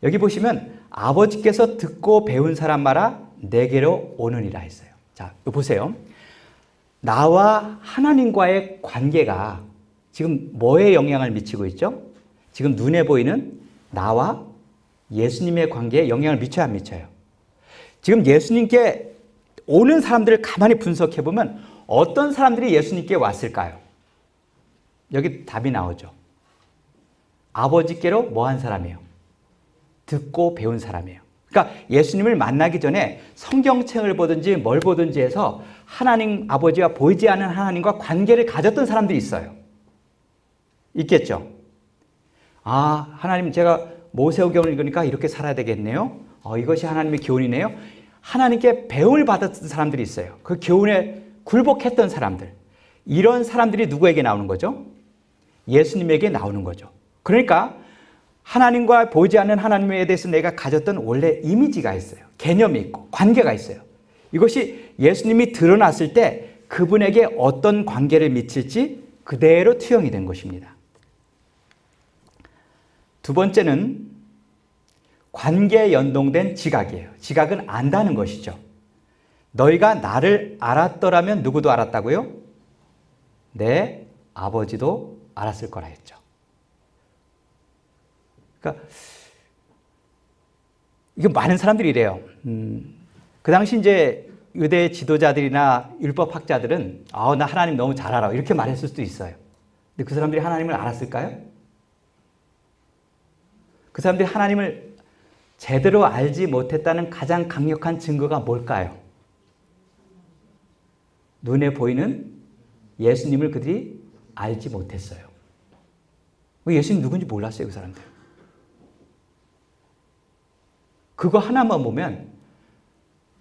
여기 보시면 아버지께서 듣고 배운 사람 말아 내게로 오느니라 했어요. 자, 이거 보세요. 나와 하나님과의 관계가 지금 뭐에 영향을 미치고 있죠? 지금 눈에 보이는 나와 예수님의 관계에 영향을 미쳐야 안 미쳐요? 지금 예수님께 오는 사람들을 가만히 분석해 보면 어떤 사람들이 예수님께 왔을까요? 여기 답이 나오죠. 아버지께로 뭐 한 사람이에요? 듣고 배운 사람이에요. 그러니까 예수님을 만나기 전에 성경책을 보든지 뭘 보든지 해서 하나님 아버지와 보이지 않는 하나님과 관계를 가졌던 사람들이 있어요. 있겠죠? 아, 하나님, 제가 모세오경을 읽으니까 이렇게 살아야 되겠네요. 이것이 하나님의 교훈이네요. 하나님께 배움을 받았던 사람들이 있어요. 그 교훈에 굴복했던 사람들. 이런 사람들이 누구에게 나오는 거죠? 예수님에게 나오는 거죠. 그러니까 하나님과 보이지 않는 하나님에 대해서 내가 가졌던 원래 이미지가 있어요. 개념이 있고 관계가 있어요. 이것이 예수님이 드러났을 때 그분에게 어떤 관계를 미칠지 그대로 투영이 된 것입니다. 두 번째는 관계에 연동된 지각이에요. 지각은 안다는 것이죠. 너희가 나를 알았더라면 누구도 알았다고요? 내 아버지도 알았을 거라 했죠. 그러니까 이게 많은 사람들이 이래요. 그 당시 이제 유대 지도자들이나 율법학자들은 나 하나님 너무 잘 알아 이렇게 말했을 수도 있어요. 근데 그 사람들이 하나님을 알았을까요? 그 사람들이 하나님을 제대로 알지 못했다는 가장 강력한 증거가 뭘까요? 눈에 보이는 예수님을 그들이 알지 못했어요. 예수님 누군지 몰랐어요, 그 사람들. 그거 하나만 보면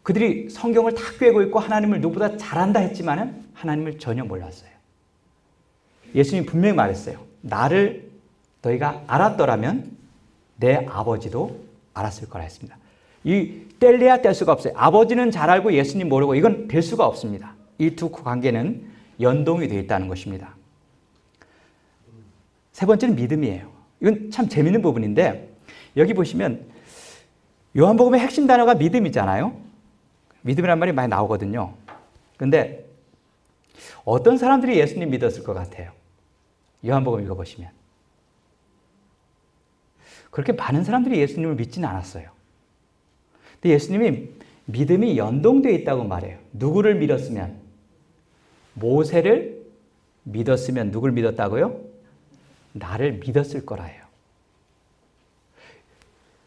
그들이 성경을 다 꿰고 있고 하나님을 누구보다 잘한다 했지만은 하나님을 전혀 몰랐어요. 예수님이 분명히 말했어요. 나를 너희가 알았더라면 내 아버지도 알았을 거라 했습니다. 이 뗄래야 뗄 수가 없어요. 아버지는 잘 알고 예수님 모르고 이건 될 수가 없습니다. 이 두 관계는 연동이 되어 있다는 것입니다. 세 번째는 믿음이에요. 이건 참 재밌는 부분인데 여기 보시면 요한복음의 핵심 단어가 믿음이잖아요. 믿음이란 말이 많이 나오거든요. 그런데 어떤 사람들이 예수님 믿었을 것 같아요? 요한복음 읽어보시면. 그렇게 많은 사람들이 예수님을 믿지는 않았어요. 근데 예수님이 믿음이 연동되어 있다고 말해요. 누구를 믿었으면? 모세를 믿었으면 누굴 믿었다고요? 나를 믿었을 거라 해요.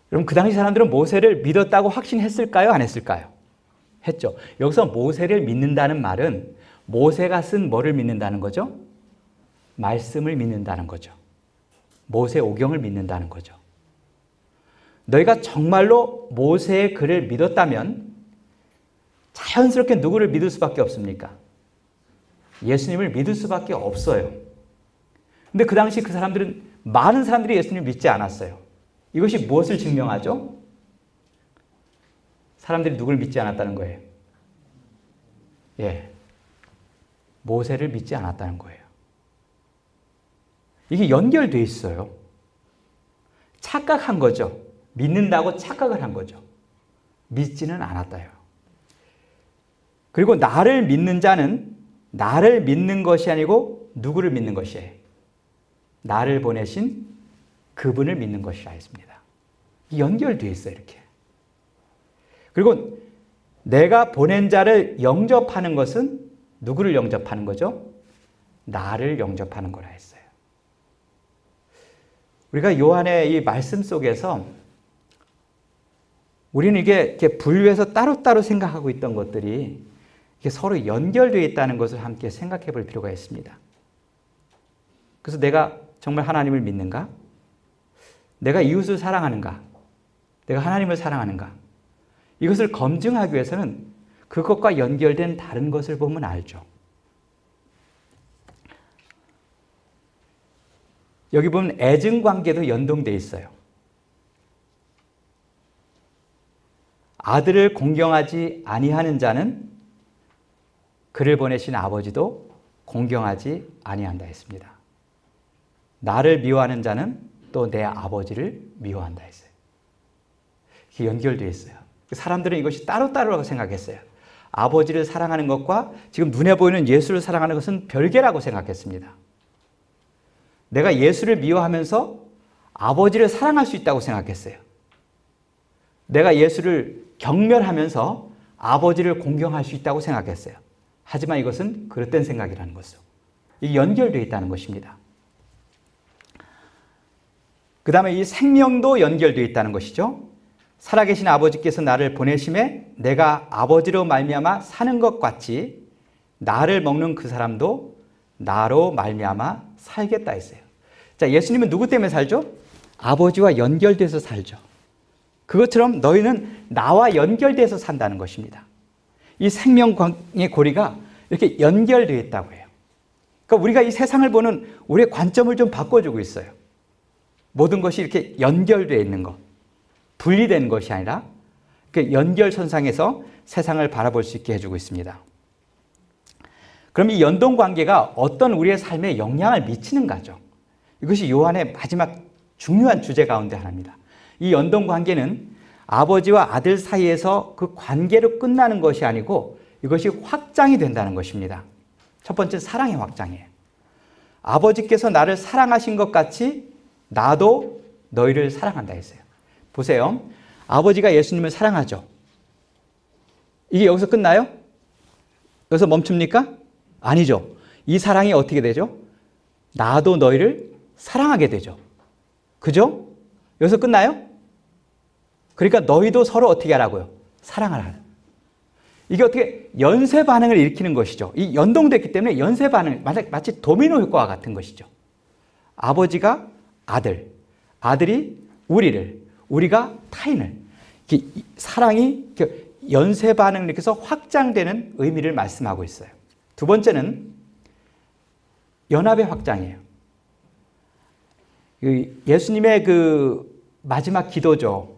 그럼 그 당시 사람들은 모세를 믿었다고 확신했을까요? 안 했을까요? 했죠. 여기서 모세를 믿는다는 말은 모세가 쓴 뭐를 믿는다는 거죠? 말씀을 믿는다는 거죠. 모세 오경을 믿는다는 거죠. 너희가 정말로 모세의 글을 믿었다면 자연스럽게 누구를 믿을 수밖에 없습니까? 예수님을 믿을 수밖에 없어요. 근데 그 당시 그 사람들은 많은 사람들이 예수님을 믿지 않았어요. 이것이 무엇을 증명하죠? 사람들이 누굴 믿지 않았다는 거예요. 모세를 믿지 않았다는 거예요. 이게 연결되어 있어요. 착각한 거죠. 믿는다고 착각을 한 거죠. 믿지는 않았다요. 그리고 나를 믿는 자는 나를 믿는 것이 아니고 누구를 믿는 것이에요? 나를 보내신 그분을 믿는 것이라 했습니다. 연결되어 있어요, 이렇게. 그리고 내가 보낸 자를 영접하는 것은 누구를 영접하는 거죠? 나를 영접하는 거라 했어요. 우리가 요한의 이 말씀 속에서 우리는 이게 이렇게 분류해서 따로따로 생각하고 있던 것들이 이게 서로 연결되어 있다는 것을 함께 생각해 볼 필요가 있습니다. 그래서 내가 정말 하나님을 믿는가? 내가 이웃을 사랑하는가? 내가 하나님을 사랑하는가? 이것을 검증하기 위해서는 그것과 연결된 다른 것을 보면 알죠. 여기 보면 애증관계도 연동되어 있어요. 아들을 공경하지 아니하는 자는 그를 보내신 아버지도 공경하지 아니한다 했습니다. 나를 미워하는 자는 또 내 아버지를 미워한다 했어요. 이게 연결되어 있어요. 사람들은 이것이 따로따로라고 생각했어요. 아버지를 사랑하는 것과 지금 눈에 보이는 예수를 사랑하는 것은 별개라고 생각했습니다. 내가 예수를 미워하면서 아버지를 사랑할 수 있다고 생각했어요. 내가 예수를 경멸하면서 아버지를 공경할 수 있다고 생각했어요. 하지만 이것은 그릇된 생각이라는 것이죠. 이게 연결되어 있다는 것입니다. 그 다음에 이 생명도 연결되어 있다는 것이죠. 살아계신 아버지께서 나를 보내심에 내가 아버지로 말미암아 사는 것 같이 나를 먹는 그 사람도 나로 말미암아 살겠다 했어요. 자, 예수님은 누구 때문에 살죠? 아버지와 연결돼서 살죠. 그것처럼 너희는 나와 연결돼서 산다는 것입니다. 이 생명의 고리가 이렇게 연결되어 있다고 해요. 그러니까 우리가 이 세상을 보는 우리의 관점을 좀 바꿔주고 있어요. 모든 것이 이렇게 연결되어 있는 것, 분리된 것이 아니라 연결선상에서 세상을 바라볼 수 있게 해주고 있습니다. 그럼 이 연동관계가 어떤 우리의 삶에 영향을 미치는가죠. 이것이 요한의 마지막 중요한 주제 가운데 하나입니다. 이 연동관계는 아버지와 아들 사이에서 그 관계로 끝나는 것이 아니고 이것이 확장이 된다는 것입니다. 첫 번째, 사랑의 확장이에요. 아버지께서 나를 사랑하신 것 같이 나도 너희를 사랑한다 했어요. 보세요. 아버지가 예수님을 사랑하죠. 이게 여기서 끝나요? 여기서 멈춥니까? 아니죠. 이 사랑이 어떻게 되죠? 나도 너희를 사랑하게 되죠. 그죠? 여기서 끝나요? 그러니까 너희도 서로 어떻게 하라고요? 사랑을 하라. 이게 어떻게 연쇄 반응을 일으키는 것이죠. 이 연동됐기 때문에 연쇄 반응, 마치 도미노 효과와 같은 것이죠. 아버지가 아들, 아들이 우리를, 우리가 타인을. 사랑이 연쇄 반응을 일으켜서 확장되는 의미를 말씀하고 있어요. 두 번째는 연합의 확장이에요. 예수님의 그 마지막 기도죠.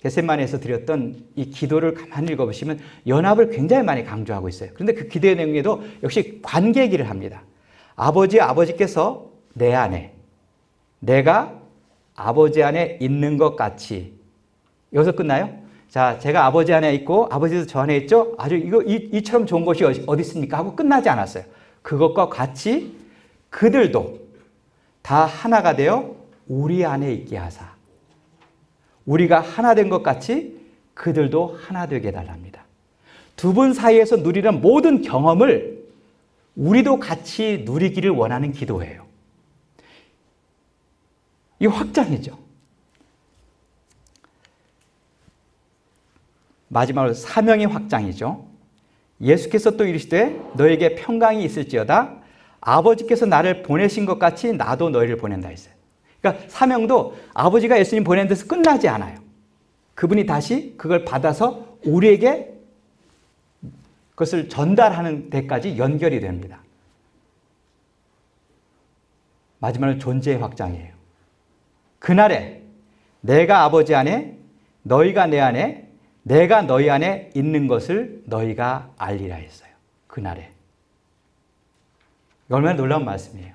겟세마네에서 드렸던 이 기도를 가만히 읽어보시면 연합을 굉장히 많이 강조하고 있어요. 그런데 그 기도의 내용에도 역시 관계 얘기를 합니다. 아버지께서 내 안에, 내가 아버지 안에 있는 것 같이. 여기서 끝나요? 자, 제가 아버지 안에 있고 아버지도 저 안에 있죠? 아주 이처럼 좋은 것이 어디 있습니까? 하고 끝나지 않았어요. 그것과 같이 그들도 다 하나가 되어 우리 안에 있게 하사. 우리가 하나 된 것 같이 그들도 하나 되게 해달랍니다. 두 분 사이에서 누리는 모든 경험을 우리도 같이 누리기를 원하는 기도예요. 이 확장이죠. 마지막으로 사명의 확장이죠. 예수께서 또 이르시되 너에게 평강이 있을지어다 아버지께서 나를 보내신 것 같이 나도 너희를 보낸다 했어요. 그러니까 사명도 아버지가 예수님 보낸 데서 끝나지 않아요. 그분이 다시 그걸 받아서 우리에게 그것을 전달하는 데까지 연결이 됩니다. 마지막으로 존재의 확장이에요. 그날에 내가 아버지 안에, 너희가 내 안에, 내가 너희 안에 있는 것을 너희가 알리라 했어요. 그날에. 얼마나 놀라운 말씀이에요.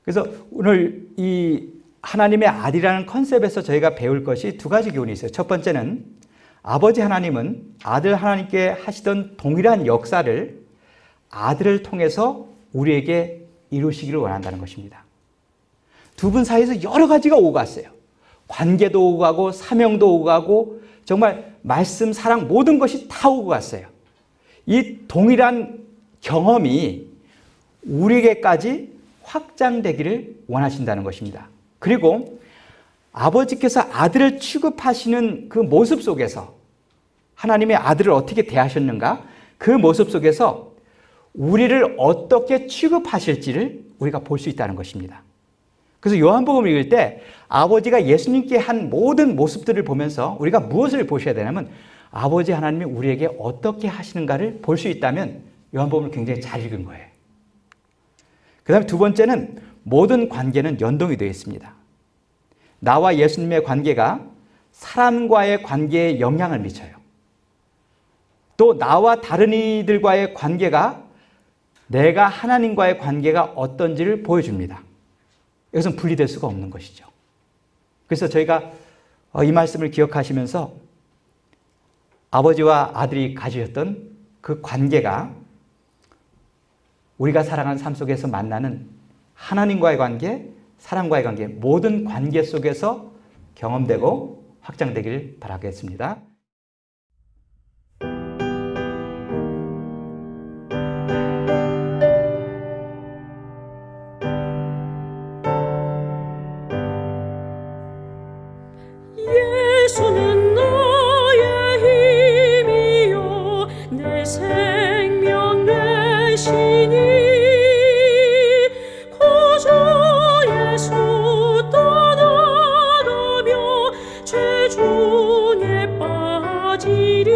그래서 오늘 이 하나님의 아들이라는 컨셉에서 저희가 배울 것이 두 가지 교훈이 있어요. 첫 번째는 아버지 하나님은 아들 하나님께 하시던 동일한 역사를 아들을 통해서 우리에게 이루시기를 원한다는 것입니다. 두 분 사이에서 여러 가지가 오고 갔어요. 관계도 오고 가고 사명도 오고 가고 정말 말씀, 사랑 모든 것이 다 오고 갔어요. 이 동일한 경험이 우리에게까지 확장되기를 원하신다는 것입니다. 그리고 아버지께서 아들을 취급하시는 그 모습 속에서 하나님의 아들을 어떻게 대하셨는가? 그 모습 속에서 우리를 어떻게 취급하실지를 우리가 볼 수 있다는 것입니다. 그래서 요한복음을 읽을 때 아버지가 예수님께 한 모든 모습들을 보면서 우리가 무엇을 보셔야 되냐면 아버지 하나님이 우리에게 어떻게 하시는가를 볼 수 있다면 요한복음을 굉장히 잘 읽은 거예요. 그 다음에 두 번째는 모든 관계는 연동이 되어 있습니다. 나와 예수님의 관계가 사람과의 관계에 영향을 미쳐요. 또 나와 다른 이들과의 관계가 내가 하나님과의 관계가 어떤지를 보여줍니다. 이것은 분리될 수가 없는 것이죠. 그래서 저희가 이 말씀을 기억하시면서 아버지와 아들이 가지셨던 그 관계가 우리가 살아가는 삶 속에서 만나는 하나님과의 관계, 사람과의 관계, 모든 관계 속에서 경험되고 확장되길 바라겠습니다. 예수는 나의 힘이요 내 생명 되시니 거저 예수 떠나가며 죄중에 빠지리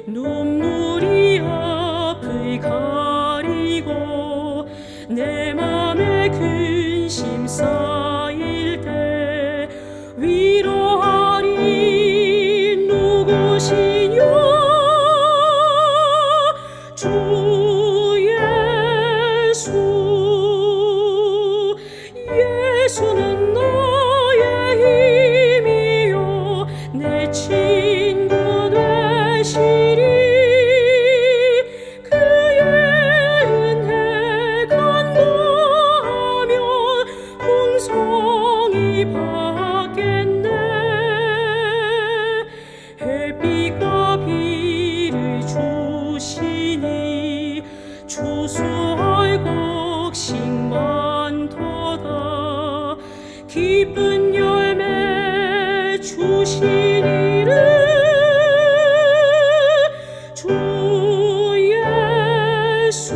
눈물이 앞을 가리고 내 맘에 근심 쌓일 때 위로하리 누구시뇨 주 예수 예수는 나의 힘이요 내 친구 되시리 그의 은혜 간구하며 풍성히 받겠네 햇빛과 비를 주시니 추수할 곡식 많도다 기쁜 열매 주시니를 주 예수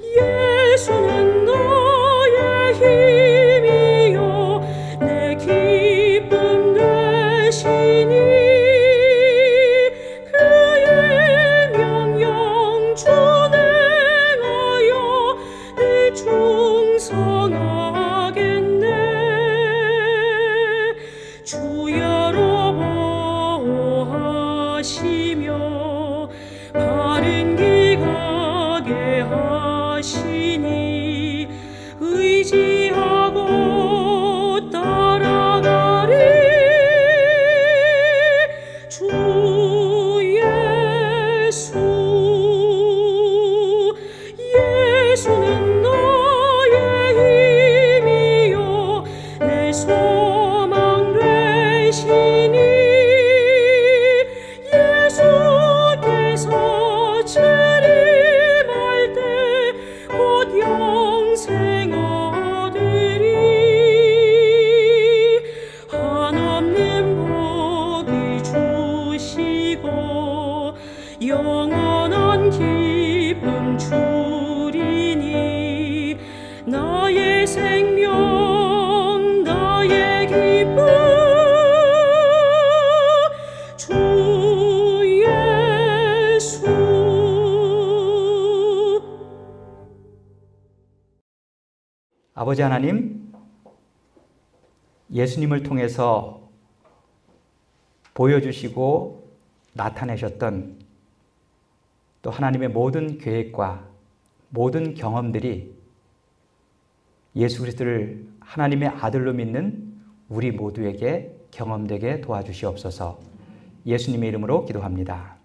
예수는 나의 힘이요 내 기쁨 되시니 그의 명령 준행하여 늘 충성하겠네 주야로 보호하시며 바른 길 가게 하시니 의지하고 따라가리 주 예수 예수는 나의 힘이요 내 소망 되시니 예수께서 재림할 때 곧 영생 얻으리 한없는 복을 주시고 영원한 기쁨 주리니 나의 생명 나의 기쁨 주 예수 아버지 하나님, 예수님을 통해서 보여주시고 나타내셨던 또 하나님의 모든 계획과 모든 경험들이 예수 그리스도를 하나님의 아들로 믿는 우리 모두에게 경험되게 도와주시옵소서. 예수님의 이름으로 기도합니다.